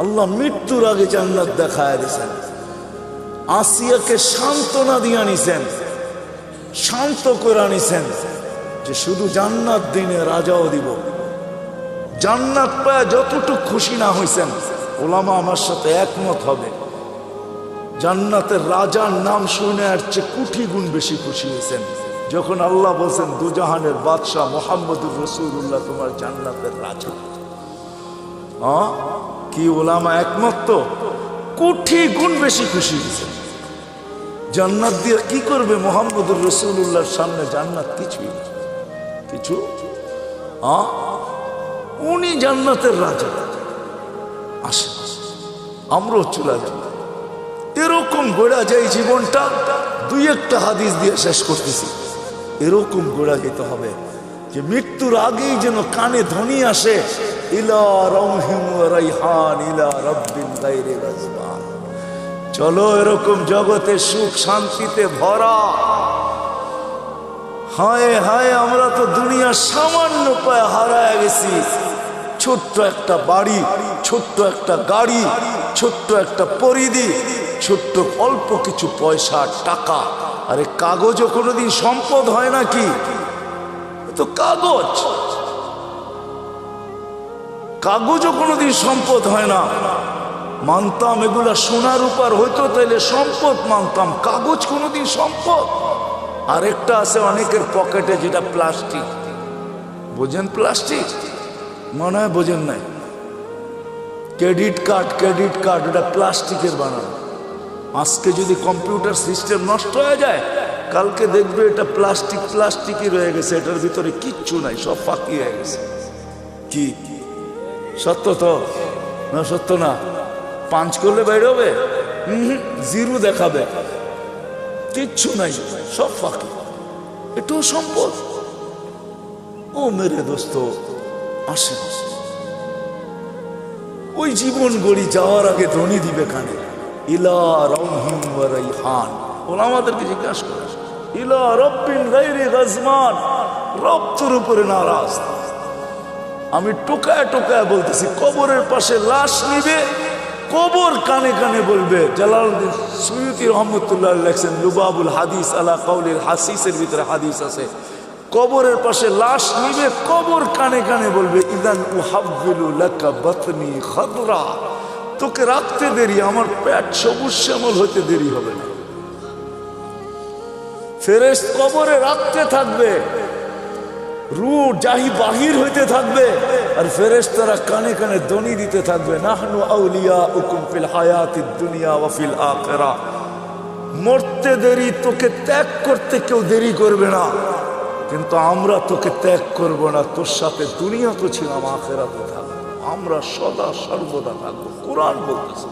আল্লাহ মৃত্যুর আগে জান্নাত দেখায় দিয়েছেন, আসিয়াকে সান্ত্বনা দিয়ে আনিছেন, শান্ত করে আনিছেন, যে শুধু জান্নাত দিনে রাজাও দিব। জান্নাত পায় যতটুকু খুশি না হয়েছেন, ওলামা আমার সাথে একমত হবে, জান্নাতের রাজার নাম শুনে আর চেয়ে কোটি গুণ বেশি খুশি হয়েছেন যখন আল্লাহ বলছেন দুজাহানের বাদশাহ মুহাম্মদুর রাসূলুল্লাহ তোমার জান্নাতের রাজা। কি ওলামা একমত? তো কোটি গুণ বেশি খুশি হয়েছেন। জান্নাত দিয়ে কি করবে? মুহাম্মদুর রাসূলুল্লাহর সামনে জান্নাত কিছুই না, কিছু উনি জান্নাতের রাজা। আসে আমরাও চলে যাব। এরকম গোড়া যায় জীবনটা। দুই একটা হাদিস দিয়ে শেষ করতেছি। এরকম গোড়া যেতে হবে যে মৃত্যুর আগেই যেন কানে ধ্বনি আসে, ইলা রাউহিম ওয়া রাইহান ইলা রাব্বিন গায়রি গাজবান। চলো এরকম জগতে সুখ শান্তিতে ভরা। হায় হায়, আমরা তো দুনিয়ার সামান্য পায়ে হারায় গেছি। ছোট্ট একটা বাড়ি, ছোট্ট একটা গাড়ি, ছোট্ট একটা পরিধি, ছোট্ট অল্প কিছু পয়সা টাকা। আরে কাগজও কোনোদিন সম্পদ হয় নাকি? তো কাগজ, কাগজও কোনোদিন সম্পদ হয় না। মানতাম এগুলা সোনার উপর হইতো তাইলে সম্পদ মানতাম, কাগজ কোনোদিন সম্পদ। আরেকটা আছে অনেকের পকেটে, যেটা প্লাস্টিক। বোঝেন প্লাস্টিক? মনে হয় বোঝেন নাই। ক্রেডিট কার্ড, ক্রেডিট কার্ড এটা প্লাস্টিকের বানানো। আজকে যদি কম্পিউটার সিস্টেম নষ্ট হয়ে যায়, কালকে দেখবে এটা প্লাস্টিক প্লাস্টিকই রয়ে গেছে, এটার ভিতরে কিচ্ছু নাই, সব ফাঁকি হয়ে গেছে। কি সত্য তো না? সত্য না? পাঁচ করলে বাইরে হবে, জিরো দেখাবে, কিচ্ছু নাই, সব ফাঁকি। এটাও সম্পদ। ও মেরে দোস্ত, আসে ওই জীবন গড়ি যাওয়ার আগে ধ্বনি দিবে কানে, ইলা রাউহিম ওয়া রাইহান। ওরা আমাদেরকে জিজ্ঞাসা করে, ইলা রাব্বিন গায়রি গাজমান, রব তোর উপরে নারাজ। আমি টোকায় টোকায় বলতেছি, কবরের পাশে লাশ নিবে, কবর কানে কানে বলবে। জালালউদ্দিন সুয়ুতী রহমতুল্লাহ লেখছেন লুবাবুল হাদিস আলা কাউলিল হাসিসের ভিতরে হাদিস আছে, কবরের পাশে লাশ নিবে, কবর কানে কানে বলবে, ইদান উহাব্বিলু লাকা বাতনি খাদরা, তোকে রাখতে দেরি, আমার পেট সবুজ শ্যামল হইতে দেরি হবে না। ফেরেশত কবরে রাখতে থাকবে, রূহ জাহি বাহির হইতে থাকবে, আর ফেরেশতারা কানে কানে ধ্বনি দিতে থাকবে, নাহনু আউলিয়াউকুম ফিল হায়াতিদ দুনিয়া ওয়া ফিল আখিরাহ। মরতে দেরি, তোকে ত্যাগ করতে কেউ দেরি করবে না, কিন্তু আমরা তোকে ত্যাগ করব না। তোর সাথে দুনিয়া তো ছিলাম, আখিরাতে থাকবো, আমরা সদা সর্বদা থাকবো। কোরআন বলতেছে।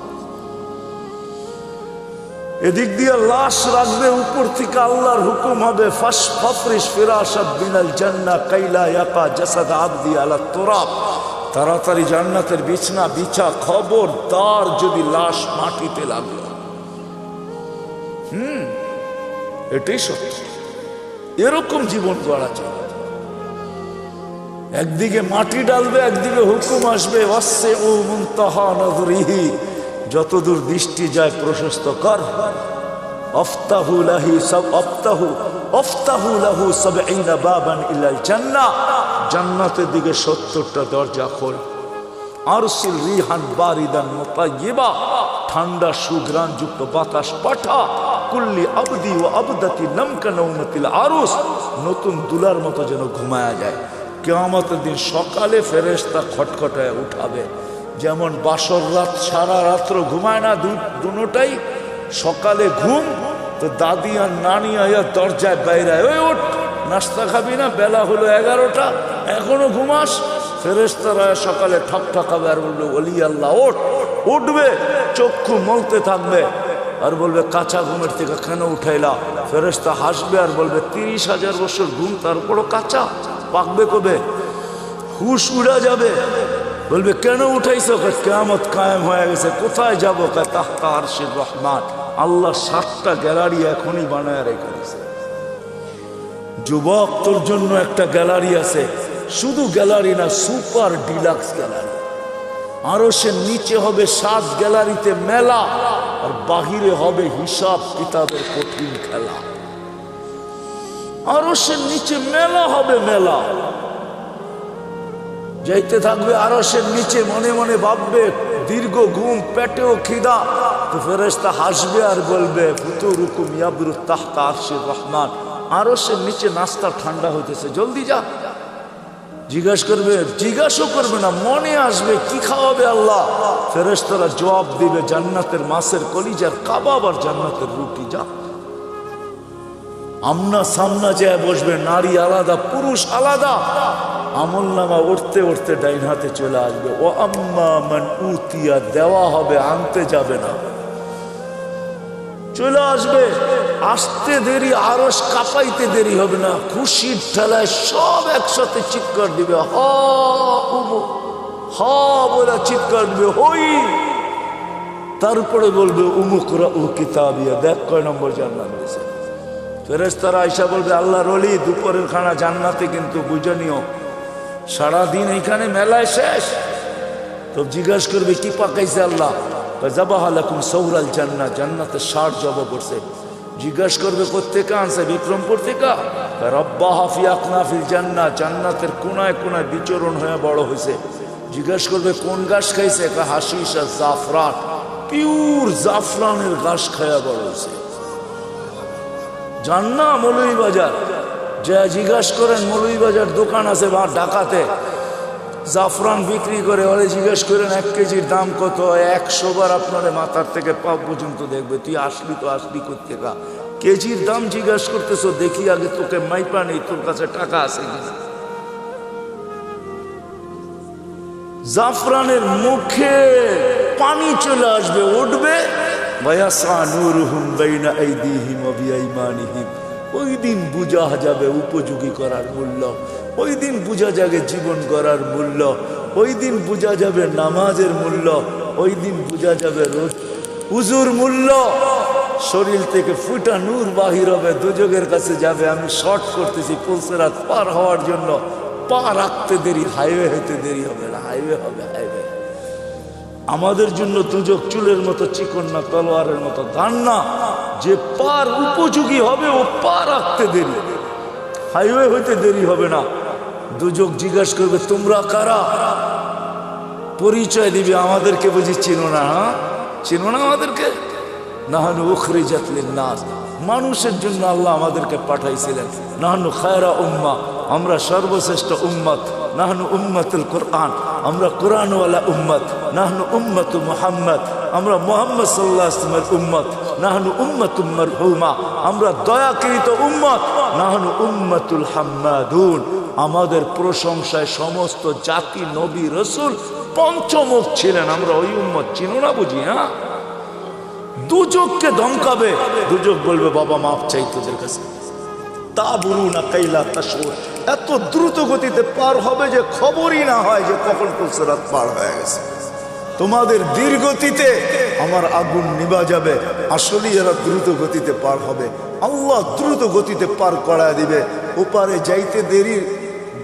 এদিক দিয়ে লাশ রাখবে, উপর থেকে আল্লাহর হুকুম হবে, ফাফরিশ ফিরাশাত বিনাল জান্নাহ কাইলা ইয়াকা জাসাদ আবদি আলা তুরাব, তাড়াতাড়ি জান্নাতের বিছনা বিছা। খবরদার যদি লাশ মাটিতে লাগলো। এটাই সত্য। এরকম জীবন গড়া যায়। একদিকে মাটি ডালবে, একদিকে হুকুম আসবে, ওয়াসসিউ মুনতাহা নাযরিহি, যতদূর দৃষ্টি যায় প্রশস্ত কর। আফতাহু লাহু ৭০ বাবান ইলাল জান্নাহ, জান্নাতের দিকে ৭০টা দরজা খোল। আরসিল রিহান বারিদান মুতায়্যিবা, ঠান্ডা সুঘ্রাণ যুক্ত বাতাস পাঠা। কুল্লি আবদি ও আবদাতি নামকা নওমাতিল আরুস, নতুন দুলার মতো যেন ঘুমায়া যায়। কিয়ামতের দিন সকালে ফেরেশতা খটখটায় উঠাবে। যেমন বাসর রাত সারা রাত্র ঘুমায় না দুটোটাই, সকালে ঘুম তো দাদি আর নানি আয়া দরজায় বাইরায়, ওই ওঠ, নাস্তা খাবি না? বেলা হলো 11টা, এখনো ঘুমাস? ফেরেশতারা সকালে ঠক ঠকাবে আর বলবে, ওলি আল্লাহ ওঠ। উঠবে, চক্ষু মলতে থাকবে আর বলবে, কাঁচা ঘুমের থেকে কেন উঠাইলা? ফেরেশতা হাসবে আর বলবে, 30,000 বছর ঘুম, তারপরও কাঁচা, পাকবে কবে? হুশ উড়া যাবে। বলবে, কেন উঠাইছো? কিয়ামত কায়েম হয়ে গেছে। কোথায় যাবো? তাহতা আরশির রহমান। আল্লাহ 7টা গ্যালারি এখনই বানায় রেখে দিয়েছে। যুবক, তোর জন্য একটা গ্যালারি আছে, শুধু গ্যালারি না, সুপার ডিলাক্স গ্যালারি। আরশের নিচে হবে 7 গ্যালারিতে মেলা, আর বাহিরে হবে হিসাব কিতাবের কঠিন খেলা। আরশের নিচে মেলা হবে, মেলা। যাইতে থাকবে আরশের নিচে, মনে মনে ভাববে, দীর্ঘ ঘুম, পেটেও খিদা। তো ফেরেশতা হাসবে আর বলবে, ফুতুরুকুম ইয়াবরু তাহতা আরশির রহমান, আরশের নিচে নাস্তা ঠান্ডা হইতেছে, জলদি যা। জিজ্ঞাসা করবে না, মনে আসবে কি খাওয়াবে আল্লাহ। ফেরেশতারা জবাব দিবে, জান্নাতের মাছের কলিজার কাবাব আর জান্নাতের রুটি, যা। আমনা সামনা যায় বসবে, নারী আলাদা পুরুষ আলাদা, আমল নামা উঠতে উঠতে ডাইন হাতে চলে আসবে। ও আম্মা মান উতিয়া, দেওয়া হবে, আনতে যাবে না, চলে আসবে। আসতে দেরি, আরশ কাঁপাইতে দেরি হবে না, খুশির ঠেলায় সব একসাথে চিৎকার দিবে, হা বলে চিৎকার দিবে, হই। তারপরে বলবে উমুকরা ও কিতাবিয়া, দেখ কয় নম্বর জান্নাত দিয়েছে। ফেরেশতারা আয়েশা বলবে আল্লাহর ওলি, দুপুরের খানা জান্নাতে, কিন্তু বুঝে নিও সারাদিন এইখানে মেলায় শেষ। তো জিজ্ঞাসা করবে কি পাকাইছে আল্লাহ? জাবাহা লাকুম সৌরাল জান্নাত, জান্নাতের 60 জবা করছে। জিজ্ঞাসা করবে কোত্থেকে আনছে? বিক্রমপুর থেকে। রব্বাহা ফি আকনাফিল জান্নাত, জান্নাতের কোনায় কোনায় বিচরণ হয়ে বড় হয়েছে। জিজ্ঞাসা করবে কোন ঘাস খাইছে? হাশিশ আর জাফরান, পিওর জাফরানের ঘাস খায়া বড় হয়েছে। জান না মৌলভীবাজার যা জিজ্ঞাসা করেন, মৌলভীবাজার দোকান আছে বা ঢাকাতে জাফরান বিক্রি করে, ওরে জিজ্ঞেস করেন 1 কেজির দাম কত? 100 বার আপনার মাথার থেকে পা পর্যন্ত দেখবে, তুই আসলি তো আসলি কোত্থেকা? কেজির দাম জিজ্ঞাসা করতেছো, দেখি আগে তোকে মাইপা নেই, তোর কাছে টাকা আছে কিনা। জাফরানের মুখে পানি চলে আসবে, উঠবে। ওয়ায়াসা নূরুহুম বাইনা আইদিহিম ওয়া বিআইমানিহিম, ওই দিন বুঝা যাবে উপযোগী করার মূল্য, ওই দিন বুঝা যাবে জীবন করার মূল্য, ওই দিন বুঝা যাবে নামাজের মূল্য, ওই দিন বুঝা যাবে উজুর মূল্য। শরীর থেকে ফুটা নূর বাহির হবে, দুজকের কাছে যাবে। আমি শর্ট করতেছি পুলসেরাত পার হওয়ার জন্য, পা রাখতে দেরি, হাইওয়ে হইতে দেরি হবে না, হাইওয়ে হবে, হাইওয়ে। আমাদের জন্য দুজক চুলের মতো চিকন না, তলোয়ারের মতো ধান না, যে পার উপযোগী হবে ও পা রাখতে দেরি, হাইওয়ে হইতে দেরি হবে না। দুজক জিজ্ঞাসা করবে তোমরা কারা? পরিচয় দিবে, আমাদেরকে বুঝি চিনো না? চিনো না আমাদেরকে? নাহানু উখরিজাত লিন-নাস, মানুষের জন্য আল্লাহ আমাদেরকে পাঠাইছিলেন। নাহানু খায়রা উম্মাহ, আমরা সর্বশ্রেষ্ঠ উম্মত। নাহনু উম্মতুল কোরআন, আমরা কোরআনওয়ালা উম্মত। নাহনু উম্মতু মুহাম্মদ, আমরা মুহাম্মদ সাল্লাল্লাহু আলাইহি ওয়াসাল্লামের উম্মত। নাহনু উম্মতুম মারহুমা, আমরা দয়াকৃত উম্মত। নাহনু উম্মতুল হাম্মাদুন, আমাদের প্রশংসায় সমস্ত জাতি, নবী, রাসূল পঞ্চমুখ ছিলেন, আমরা ওই উম্মত। চিনো না বুঝি? হ্যাঁ, দুজককে ধমকাবে, দুজক বলবে বাবা মাফ চাই তোদের কাছে। তাবুরুনা কাইলা তাশউর, এত দ্রুত গতিতে পার হবে যে খবরই না হয় যে কখন পুলসেরাত পার হয়ে গেছে। তোমাদের ধীর গতিতে আমার আগুন নিভা যাবে, আসলেই এরা দ্রুত গতিতে পার হবে। আল্লাহ দ্রুত গতিতে পার করায় দিবে। ওপারে যাইতে দেরি,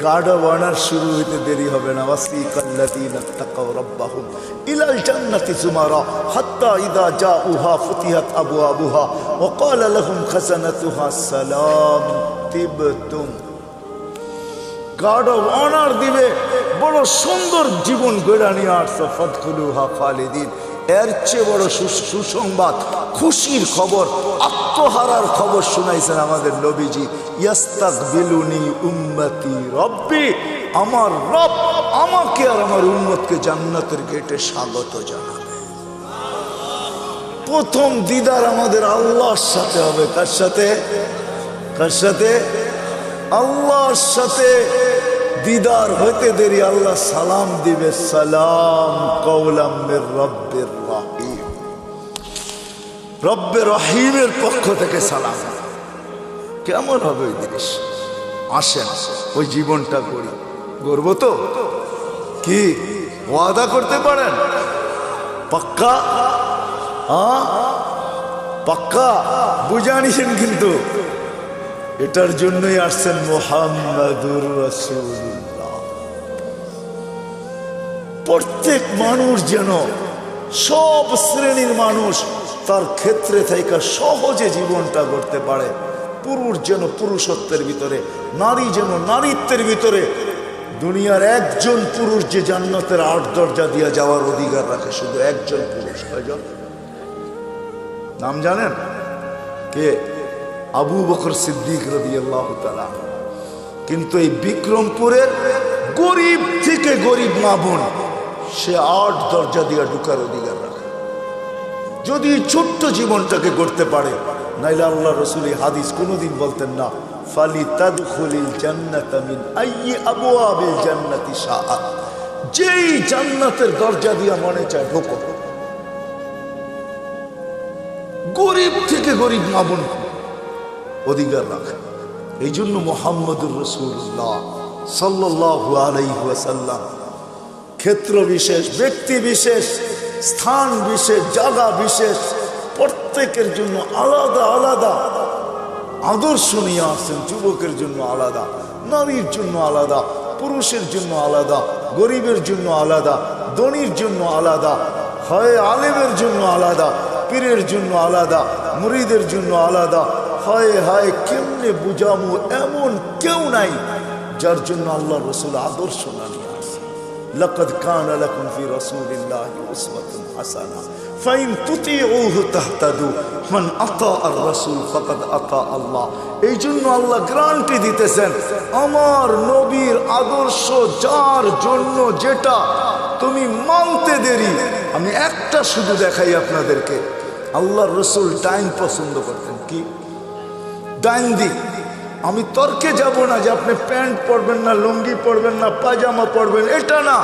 গাড়া বানার শুরু হইতে দেরি হবে না। ওয়াসিকাল্লাযীনা তাকাউ রাব্বাহুম ইলাল জান্নাতি যুমারা হাত্তা ইযা জাউহা ফুতিহাত আবওয়াবুহা ওয়া ক্বালা লাহুম খাযানাতুহা সালাম তিবতুম। গাড়া বানার দিবে, বড় সুন্দর জীবন গড়া নিয়ে আসছো, ফাদখুলুহা খালিদিন। এর চেয়ে বড় সুসংবাদ, খুশির খবর, আত্মহারার খবর শুনাইছেন আমাদের নবীজি। ইয়াস্তাকবিলুনি উম্মতি রব্বি, আমার রব আমাকে আর আমার উম্মতকে জান্নাতের গেটে স্বাগত জানাবে। প্রথম দিদার আমাদের আল্লাহর সাথে হবে। কার সাথে? কার সাথে? আল্লাহর সাথে। দিদার হইতে দেরি আল্লাহ সালাম দিবে, সালাম কওলাম মির রব্বির রহিম, রব্বে রহিমের পক্ষ থেকে সালাম। কেমন হবে ওই জিনিস? আসেন ওই জীবনটা করি, গর্ব তো কি ওয়াদা করতে পারেন? পাক্কা? হ্যাঁ পাক্কা, বুঝানিছেন কিন্তু। এটার জন্যই আসছেন মুহাম্মাদুর রাসূলুল্লাহ। প্রত্যেক মানুষ যেন, সব শ্রেণীর মানুষ তার ক্ষেত্রে থেকে সহজে জীবনটা করতে পারে। পুরুষ যেন পুরুষত্বের ভিতরে, নারী যেন নারীত্বের ভিতরে। দুনিয়ার একজন পুরুষ যে জান্নাতের 8 দরজা দিয়ে যাওয়ার অধিকার রাখে, শুধু একজন পুরুষ। কয়জন? নাম জানেন? কে? আবু বকর সিদ্দিক রাদিয়াল্লাহু তাআলা। কিন্তু এই বিক্রমপুরের গরিব থেকে গরিব মা বোন, সে 8 দরজা দিয়ে ঢুকার অধিকার রাখে, যদি ছোট্ট জীবনটাকে করতে পারে। নাইলে আল্লাহ রাসূল এই হাদিস কোনোদিন বলতেন না, ফালিতাদখুলিল জান্নাতা মিন আইয়ি আবওয়াবিল জান্নাতি শাআত, যেই জান্নাতের দরজা দিয়া মনে চায় ঢোকো। গরিব থেকে গরিব মা বোন অধিকার রাখে। এই জন্য মুহাম্মদুর রাসূলুল্লাহ সাল্লাল্লাহু আলাইহি ওয়াসাল্লাম ক্ষেত্র বিশেষ, ব্যক্তি বিশেষ, স্থান বিশেষ, জায়গা বিশেষ, প্রত্যেকের জন্য আলাদা আলাদা আদর্শ নিয়ে আসছেন। যুবকের জন্য আলাদা, নারীর জন্য আলাদা, পুরুষের জন্য আলাদা, গরিবের জন্য আলাদা, ধনীর জন্য আলাদা, হয় আলেমের জন্য আলাদা, পীরের জন্য আলাদা, মুরিদের জন্য আলাদা। হায় হায়, কেমনে বুঝামু, এমন কেউ নাই যার জন্য আল্লাহ রসুল আদর্শ না নিয়ে আসে। লাকাদ কানা লাকুম ফি রাসূলিল্লাহি উসওয়াতুন হাসানাহ ফাইন তুতিউহু তাহতাদু মান আতা আর রাসূল ফাকাদ আতা আল্লাহ। এই জন্য আল্লাহ গ্যারান্টি দিতেছেন, আমার নবীর আদর্শ যার জন্য যেটা তুমি মানতে দেরি। আমি একটা শুধু দেখাই আপনাদেরকে, আল্লাহ রসুল ডাইন পছন্দ করতেন। কি ডাইন দিক? আমি তর্কে যাব না যে আপনি প্যান্ট পরবেন না, লুঙ্গি পরবেন না, পায়জামা পরবেন, এটা না।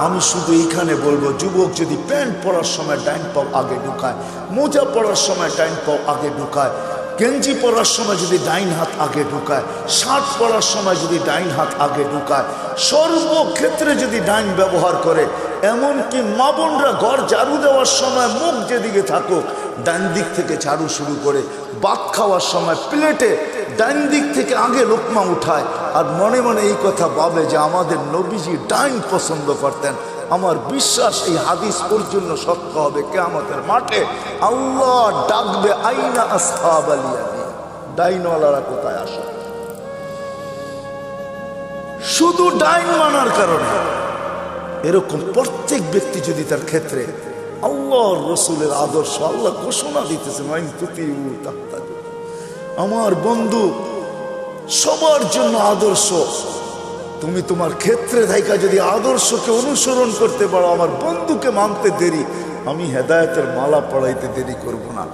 আমি শুধু এইখানে বলবো, যুবক যদি প্যান্ট পরার সময় ডাইন পাও আগে ঢুকায়, মোজা পরার সময় ডাইন পাও আগে ঢুকায়, গেঞ্জি পরার সময় যদি ডাইন হাত আগে ঢুকায়, শার্ট পরার সময় যদি ডাইন হাত আগে ঢুকায়, সর্বক্ষেত্রে যদি ডাইন ব্যবহার করে, এমনকি মা বোনরা ঘর ঝাড়ু দেওয়ার সময় মুখ যেদিকে থাকুক ডাইন দিক থেকে ঝাড়ু শুরু করে, ভাত খাওয়ার সময় প্লেটে ডাইন দিক থেকে আগে লোকমা উঠায়, আর মনে মনে এই কথা ভাবে যে আমাদের নবীজি ডাইন পছন্দ করতেন। আমার বিশ্বাস এই হাদিস ওর জন্য সত্য হবে। কিয়ামতের মাঠে আল্লাহ ডাকবে, আইনা আসহাবাল ইয়ামিন, ডাইনওয়ালারা কোথায় আসে? শুধু ডাইন মানার কারণে। এরকম প্রত্যেক ব্যক্তি যদি তার ক্ষেত্রে আল্লাহর রসুলের আদর্শ, আল্লাহ ঘোষণা দিতেছেন, আমার বন্ধু সবার জন্য আদর্শ। তুমি তোমার ক্ষেত্রে থাইকা যদি আদর্শকে অনুসরণ করতে পারো, আমার বন্ধুকে মানতে দেরি, আমি হেদায়েতের মালা পড়াইতে দেরি করব না।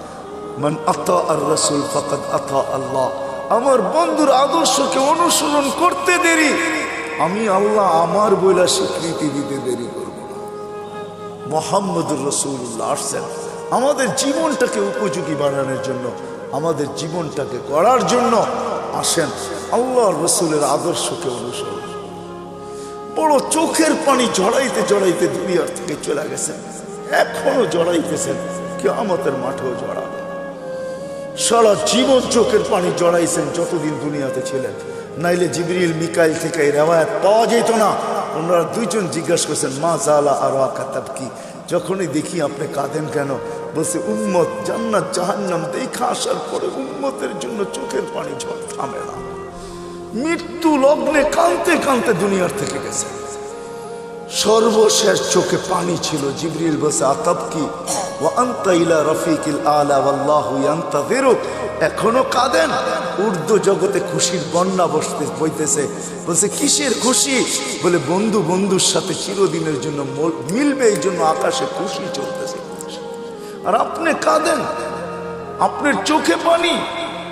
মান আতা আর রাসূল ফাকাদ আতা আল্লাহ। আমার বন্ধুর আদর্শকে অনুসরণ করতে দেরি, আমি আল্লাহ আমার বইলা স্বীকৃতি দিতে দেরি করব না। মুহাম্মদুর রাসূলুল্লাহ আসছেন আমাদের জীবনটাকে উপযোগী বানানোর জন্য, আমাদের জীবনটাকে গড়ার জন্য। আসেন আল্লাহর রসুলের আদর্শকে অনুসরণ। বড় চোখের পানি জড়াইতে জড়াইতে দুনিয়ার থেকে চলে গেছেন, এখনো জড়াইতেছেন, কিয়ামতের মাঠেও জড়াবে। সারা জীবন চোখের পানি জড়াইছেন যতদিন দুনিয়াতে ছিলেন, নাইলে জিবরিল মিকাইল থেকে এই রেওয়ায়াত পাওয়া যেত না। ওনারা দুইজন জিজ্ঞাসা করছেন, মা জালা আরাকা তাবকি, যখনই দেখি আপনি কাঁদেন কেন? বলছে, উম্মত জান্নাত জাহান্নাম দেখা আসার পরে উম্মতের জন্য চোখের পানি ঝড় থামে না। মৃত্যু লগ্নে কাঁদতে কাঁদতে দুনিয়ার থেকে গেছে, সর্বশেষ চোখে পানি ছিল। জিবরিল বলছে, আতাবকি ওয়া আনতা ইলা রাফিকিল আলা ওয়াল্লাহু ইয়ান্তাযিরুক। এখনো কাঁদেন? উর্দু জগতে খুশির বন্যা বইতেছে। বলছে, কিসের খুশি? বলে, বন্ধু বন্ধুর সাথে চিরদিনের জন্য মিলবে, এই জন্য আকাশে খুশি চলতেছে। আর আপনি কাঁদেন, আপনার চোখে পানি।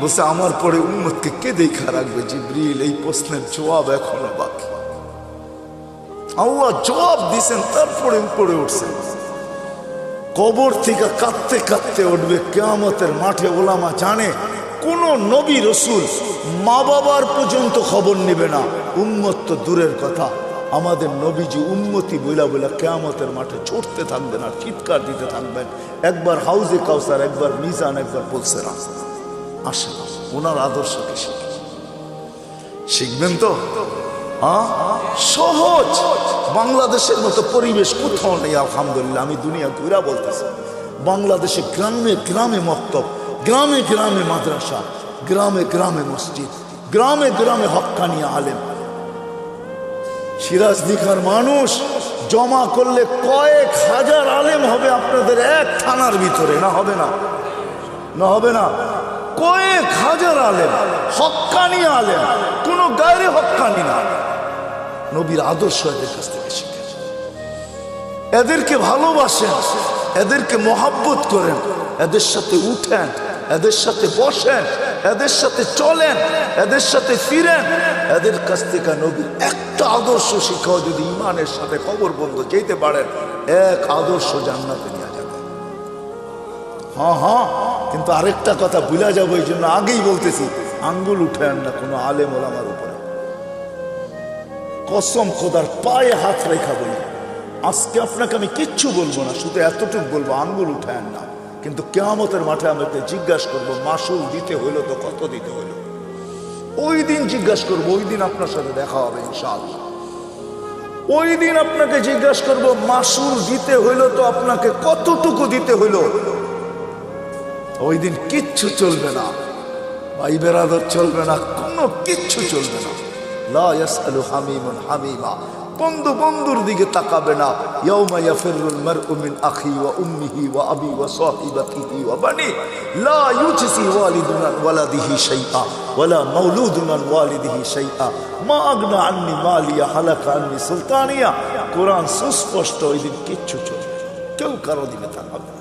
বলছে, আমার পরে উম্মতকে কে দেখা রাখবে? জিবরিল, এই প্রশ্নের জবাব এখনো বাকি। আল্লাহ জবাব দিছেন, তারপরে উপরে উঠছেন। কবর থেকে কাঁদতে কাঁদতে উঠবে কিয়ামতের মাঠে। ওলামা জানে কোন নবী রসুল মা বাবার পর্যন্ত খবর নেবে না, উম্মত তো দূরের কথা। আমাদের নবীজি উম্মতি বইলা বইলা কিয়ামতের মাঠে ছুটতে থাকবেন আর চিৎকার দিতে থাকবেন। একবার হাউজে কাউসার, একবার মিজান, একবার পুলসেরা। আসেন ওনার আদর্শকে শিখবেন তো। সহজ, বাংলাদেশের মতো পরিবেশ কোথাও নেই আলহামদুলিল্লাহ। আমি দুনিয়া ঘুরা বলতেছি, বাংলাদেশে গ্রামে গ্রামে মক্তব, গ্রামে গ্রামে মাদ্রাসা, গ্রামে গ্রামে মসজিদ, গ্রামে গ্রামে হক্কানি আলেম। সিরাজদিঘার মানুষ জমা করলে কয়েক হাজার আলেম হবে আপনাদের এক থানার ভিতরে। না হবে না? না হবে না? কয়েক হাজার আলেম, হক্কানি আলেম, কোনো গায়রে হক্কানি না। নবীর আদর্শ এদের কাছ থেকে শিখেন, এদেরকে ভালোবাসেন, এদেরকে মহাব্বত করেন, এদের সাথে উঠেন, এদের সাথে বসেন, এদের সাথে চলেন, এদের সাথে ফিরেন, এদের কাছ থেকে নবীর একটা আদর্শ শিক্ষাও যদি ইমানের সাথে কবর বন্ধ যেতে পারেন, এক আদর্শ জান্নাতে নিয়ে যাবে। হ্যাঁ হ্যাঁ, কিন্তু আরেকটা কথা ভুলা যাবো, এই জন্য আগেই বলতেছি, আঙ্গুল উঠেন না কোনো আলেম ওলামার উপরে। কসম খোদার পায়ে হাত রেখা বলি, আজকে আপনাকে আমি কিচ্ছু বলবো না, শুধু এতটুকু বলবো, আঙ্গুল উঠেন না। কিন্তু কিয়ামতের মাঠে আমাকে জিজ্ঞাসা করবো, মাসুল দিতে হইলো তো কত দিতে হইলো? ওই দিন জিজ্ঞাসা করবো, ওই দিন আপনার সাথে দেখা হবে ইনশাআল্লাহ। ওই দিন আপনাকে জিজ্ঞাসা করবো, মাসুল দিতে হইলো তো আপনাকে কতটুকু দিতে হইলো? ওই দিন কিচ্ছু চলবে না, ভাই বেরাদর চলবে না, কোনো কিচ্ছু চলবে না। লা ইয়াসআলু হামিমুন হামিমা, বন্ধু বন্ধুর দিকে তাকাবে না। ইয়াউমা ইয়াফিরুল মারউ মিন আখি ওয়া উম্মিহি ওয়া আবি ওয়া সাহিবাতিহি ওয়া বানি লা ইউজসি ওয়ালিদুন আন ওয়ালাদিহি শাইআ ওয়ালা মাউলুদুন আন ওয়ালিদিহি শাইআ মা আগনা আন্নি মালিয়া হালাকা আন্নি সুলতানিয়া। কোরআন সুস্পষ্ট, ওই দিন কিচ্ছু চলবে না, কেউ কারো দিকে তাকাবে না।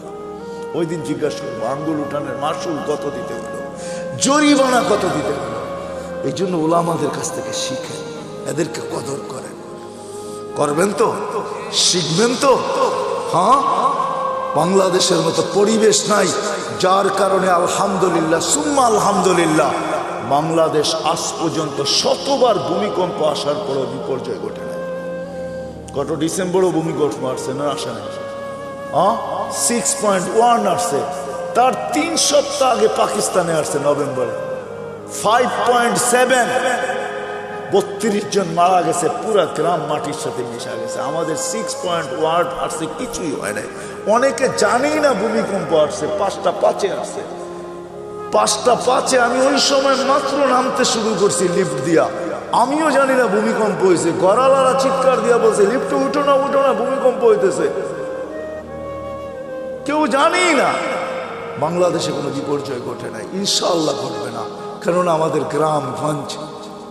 ওই দিন জিজ্ঞাসা করবো, আঙ্গুল উঠানের মাসুল কত দিতে হলো, জরিমানা কত দিতে হলো? এই জন্য ওলামাদের কাছ থেকে শিখেন, এদেরকে কদর করেন। করবেন তো, শিখবেন তো। হ্যাঁ, বাংলাদেশের মতো পরিবেশ নাই, যার কারণে আলহামদুলিল্লাহ সুম্মা আলহামদুলিল্লাহ বাংলাদেশ আজ পর্যন্ত শতবার ভূমিকম্প আসার পরও বিপর্যয় ঘটে নাই। গত ডিসেম্বরও ভূমিকম্প আসছে না, আসে নাই? 6.1 আসছে, তার 3 সপ্তাহ আগে পাকিস্তানে আসছে নভেম্বরে 5.7, 32 জন মারা গেছে, পুরা গ্রাম মাটির সাথে মিশা গেছে। আমাদের 6.1 আসছে, কিছুই হয় নাই। অনেকে জানেই না ভূমিকম্প আসছে, 5টা 5-এ আসছে। 5টা 5-এ আমি ওই সময় মাত্র নামতে শুরু করছি লিফট দিয়া, আমিও জানি না ভূমিকম্প হয়েছে। গড়ালারা চিৎকার দিয়া বলছে, লিফটে উঠো না উঠো না, ভূমিকম্প হইতেছে। কেউ জানেই না। বাংলাদেশে কোনো বিপর্যয় ঘটে নাই, ইনশাআল্লাহ ঘটবে না, কেননা আমাদের গ্রামগঞ্জ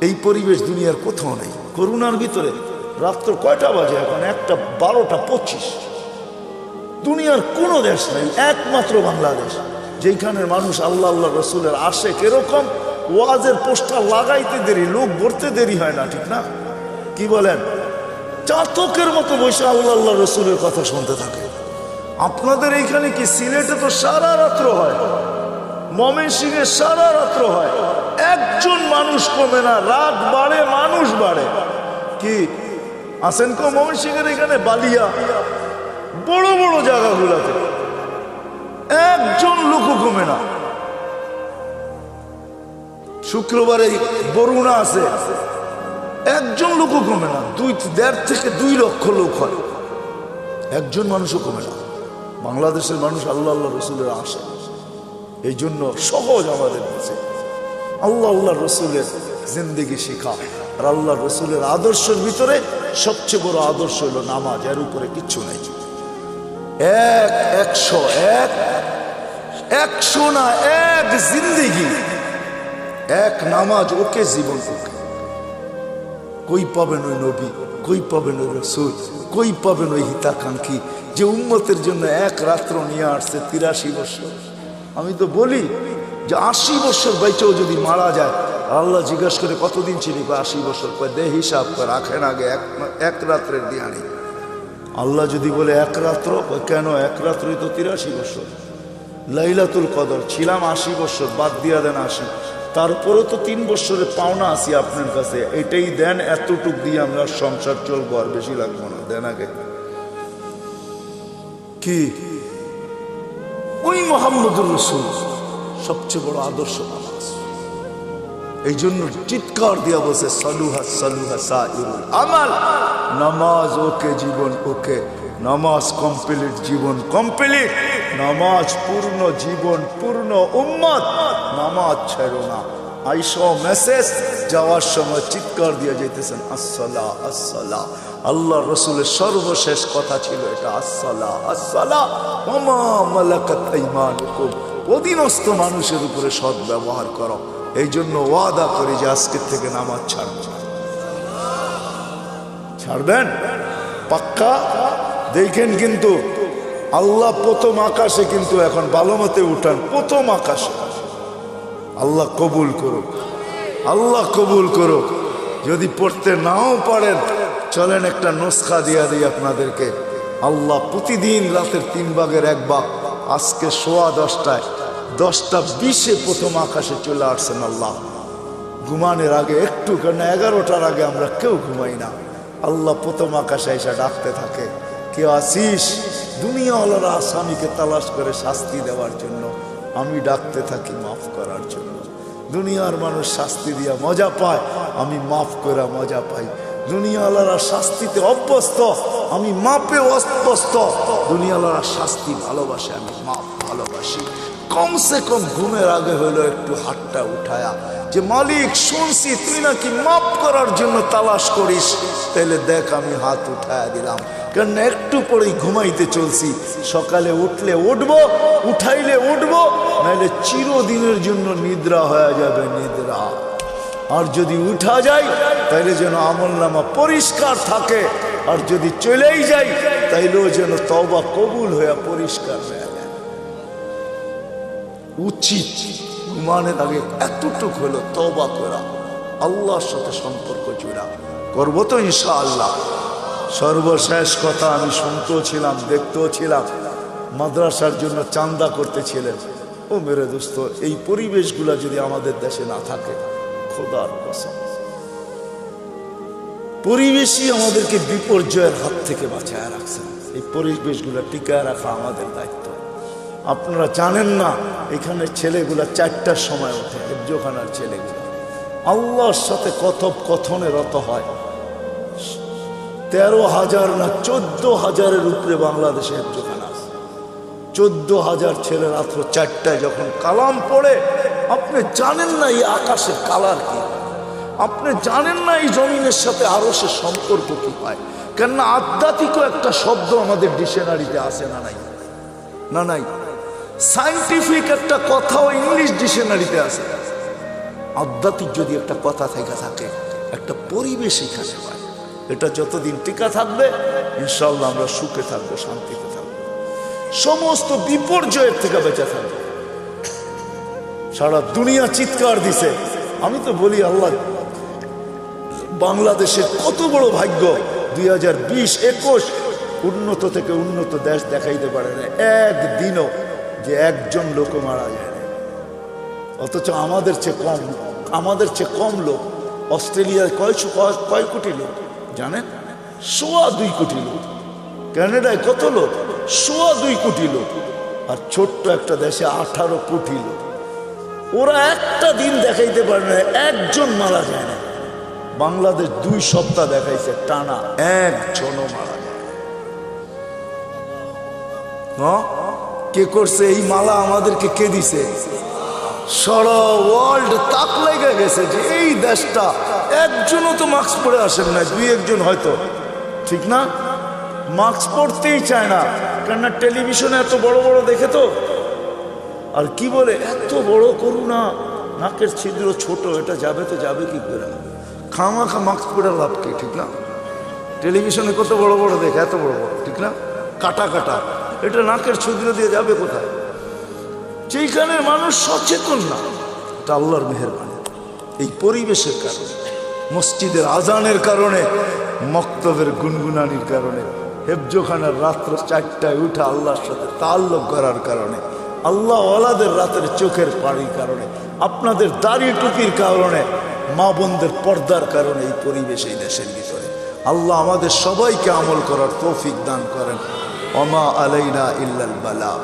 এই পরিবেশ দুনিয়ার কোথাও নেই। করোনার ভিতরে রাত্র কয়টা বাজে এখন? 1:12:25। দুনিয়ার কোনো দেশ নেই, একমাত্র বাংলাদেশ, যেখানের মানুষ আল্লাহ আল্লাহ রসুলের আশেক। এরকম ওয়াজের পোস্টার লাগাইতে দেরি, লোক ভরতে দেরি হয় না, ঠিক না? কি বলেন? চাতকের মতো বসে আল্লাহ আল্লাহ রসুলের কথা শুনতে থাকে। আপনাদের এইখানে কি? সিলেটে তো সারা রাত্র হয়, ময়মনসিংহে সারা রাত্র হয়, একজন মানুষ কমে না, রাত বাড়ে মানুষ বাড়ে। কি আসেন কো ময়মনসিংহের এখানে বালিয়া বড় বড় জায়গাগুলোতে একজন লোকও কমে না। শুক্রবারে বরুণা আছে, একজন লোকও কমে না, 1.5 থেকে 2 লক্ষ লোক হয়, একজন মানুষও কমে না। বাংলাদেশের মানুষ আল্লাহ আল্লাহ রসুলের আশা, এই জন্য সহজ আমাদের কাছে আল্লাহ আল্লাহ রসুলের জিন্দেগি শেখা। আর আল্লাহ রসুলের আদর্শের ভিতরে সবচেয়ে বড় আদর্শ হলো নামাজ, এর উপরে কিচ্ছু নাই। 100 না, এক জিন্দেগি, এক নামাজ, ওকে জীবন। ওকে কই পাবেন ওই নবী, কই পাবেন ওই রসুল, কই পাবেন ওই হিতাকাঙ্ক্ষী যে উম্মতের জন্য এক রাত্র নিয়ে আসছে 83 বছর। আমি তো বলি যে 80 বছর বাইচেও যদি মারা যায়, আল্লাহ জিজ্ঞাসা করে কতদিন ছিলি? 80 বছর। দে হিসাব করে রাখেন আগে, এক রাত্রের দিয়ানি। আল্লাহ যদি বলে এক রাত্র, কেন? এক রাত্রই তো 83 বছর। লাইলাতুল কদর ছিলাম 80 বছর, বাদ দিয়া দেন 80, তারপরে তো 3 বছরের পাওনা আছি আপনার কাছে, এটাই দেন, এতটুক দিয়ে আমরা সংসার চলবো, আর বেশি লাগবো না, দেন আগে। কি ওই মুহাম্মদুর রাসূল সবচেয়ে বড় আদর্শ নামাজ। এই জন্য চিৎকার দিয়া বসে সালুহা সালুহা সাইরুল আমাল, নামাজ ওকে জীবন ওকে, নামাজ কমপ্লিট জীবন কমপ্লিট, নামাজ পূর্ণ জীবন পূর্ণ, উম্মত নামাজ ছেড়ো না। আইসো মেসেজ যাওয়ার সময় চিৎকার দিয়ে যেতেছেন আসসালা আসসালা। আল্লাহ রসুলের সর্বশেষ কথা ছিল এটা, আসসালা আসসালা ওয়া মা মালাকাত আইমানুকুম, অধীনস্থ মানুষের উপরে সৎ ব্যবহার করো। এই জন্য ওয়াদা করি যে আজকের থেকে নামাজ ছাড়বেন। ছাড়বেন পাক্কা? দেখেন কিন্তু আল্লাহ প্রথম আকাশে, কিন্তু এখন ভালো মতে উঠান, প্রথম আকাশে আল্লাহ কবুল করুক, আল্লাহ কবুল করুক। যদি পড়তে নাও পারেন চলেন একটা নুসখা দিয়া দিই আপনাদেরকে। আল্লাহ প্রতিদিন রাতের 3 ভাগের 1 ভাগ, আজকে 10:15 10:20 প্রথম আকাশে চলে আসছেন আল্লাহ। ঘুমানোর আগে একটু, কেন 11টার আগে আমরা কেউ ঘুমাই না। আল্লাহ প্রথম আকাশে এসে ডাকতে থাকে, কেউ আসিস? দুনিয়াওয়ালারা আসামিকে তালাশ করে শাস্তি দেওয়ার জন্য, আমি ডাকতে থাকি মাফ করার জন্য। দুনিয়ার মানুষ শাস্তি দিয়া মজা পায়, আমি মাফ করে মজা পাই। দুনিয়াওয়ালারা শাস্তিতে অভ্যস্ত, আমি মাপে অভ্যস্ত। দুনিয়াওয়ালারা শাস্তি ভালোবাসে, আমি মাপ ভালোবাসি। কমসে কম ঘুমের আগে হলো একটু হাতটা উঠায়া যে মালিক শুনছি তুই নাকি মাপ করার জন্য তালাশ করিস, তাইলে দেখ আমি হাত উঠায়া দিলাম। কেন একটু পরেই ঘুমাইতে চলছি, সকালে উঠলে উঠবো, উঠাইলে উঠবো, নাইলে চিরদিনের জন্য নিদ্রা হয়ে যাবে নিদ্রা। আর যদি উঠা যায় তাইলে যেন আমলনামা পরিষ্কার থাকে, আর যদি চলেই যাই তাইলেও যেন তওবা কবুল হয়ে পরিষ্কার হয়ে যায়। উচিত ঘুমানোর আগে এতটুক হলো তওবা করা, আল্লাহর সাথে সম্পর্ক জোড়া। করবো তো ইনশাআল্লাহ। সর্বশেষ কথা, আমি শুনতেও ছিলাম, দেখতেও ছিলাম, মাদ্রাসার জন্য চান্দা করতেছিলেন। ও মেরে দোস্ত, এই পরিবেশগুলো যদি আমাদের দেশে না থাকে, খোদার কসম, পরিবেশই আমাদেরকে বিপর্যয়ের হাত থেকে বাঁচায় রাখছে। এই পরিবেশগুলো টিকায় রাখা আমাদের দায়িত্ব। আপনারা জানেন না, এখানে ছেলেগুলা 4টার সময় ওঠে, হেফজোখানার ছেলেগুলা আল্লাহর সাথে কথোপকথনে রত হয়। 13,000 না 14,000-এর উপরে বাংলাদেশে হেফজোখানা আছে। 14,000 ছেলে রাত্র 4টায় যখন কালাম পড়ে, আপনি জানেন না এই আকাশের কালার কি, আপনি জানেন না এই জমিনের সাথে আরশের সম্পর্ক কি পায়। কেননা আধ্যাত্মিকও একটা শব্দ আমাদের ডিকশনারিতে আছে না নাই? না নাই। সায়েন্টিফিক একটা কথাও ইংলিশ ডিকশনারিতে আছে। আধ্যাত্মিক যদি একটা কথা থেকে থাকে, একটা পরিবেশ এখানে পায়, এটা যতদিন টিকা থাকবে ইনশাআল্লাহ আমরা সুখে থাকবো, শান্তিতে থাকবো, সমস্ত বিপর্যয়ের থেকে বেঁচে থাকবো। সারা দুনিয়া চিৎকার দিছে। আমি তো বলি আল্লাহ, বাংলাদেশের কত বড় ভাগ্য, 2020-21 উন্নত থেকে উন্নত দেশ দেখাইতে পারে না একদিনও যে একজন লোক মারা যায় না। অথচ আমাদের চেয়ে কম লোক। অস্ট্রেলিয়ায় কয় কোটি লোক জানেন? 2.25 কোটি লোক। কানাডায় কত লোক? 2.25 কোটি লোক। আর ছোট্ট একটা দেশে 18 কোটি লোক। ওরা একটা দিন দেখাইতে পারে না একজন মারা যায় না। বাংলাদেশ 2 সপ্তাহ দেখাইছে টানা, একজনও মারা যায়। হ্যাঁ, কে করছে এই মালা? আমাদেরকে কে দিছে? সারা ওয়ার্ল্ড তাক লেগে গেছে যে এই দেশটা একজনও তো মাস্ক পরে আসেন না, 2-1 হয়তো, ঠিক না? মাস্ক পরতেই চায় না, কেননা টেলিভিশনে এত বড় বড় দেখে তো। আর কি বলে, এত বড় করুণা, নাকের ছিদ্র ছোট, এটা যাবে তো যাবে কি করে? খামাখা মাস্ক পরে লাভ কি, ঠিক না? টেলিভিশনে কত বড় বড় দেখে, এত বড় বড়, ঠিক না? কাটা কাটা, এটা নাকের ছিদ্র দিয়ে যাবে কোথায়? যেখানের মানুষ সচেতন না, এটা আল্লাহর মেহেরবানি। এই পরিবেশের কারণে, মসজিদের আজানের কারণে, মক্তবের গুনগুনানির কারণে, হেফজোখানার রাত্র 4টায় উঠে আল্লাহর সাথে তাল্লুক করার কারণে, আল্লাহ ওয়ালাদের রাতের চোখের পানির কারণে, আপনাদের দাড়ি টুপির কারণে, মা বোনদের পর্দার কারণে এই পরিবেশ এই দেশের ভিতরে। আল্লাহ আমাদের সবাইকে আমল করার তৌফিক দান করেন। ওমা আলাইনা ইল্লাল বালাগ।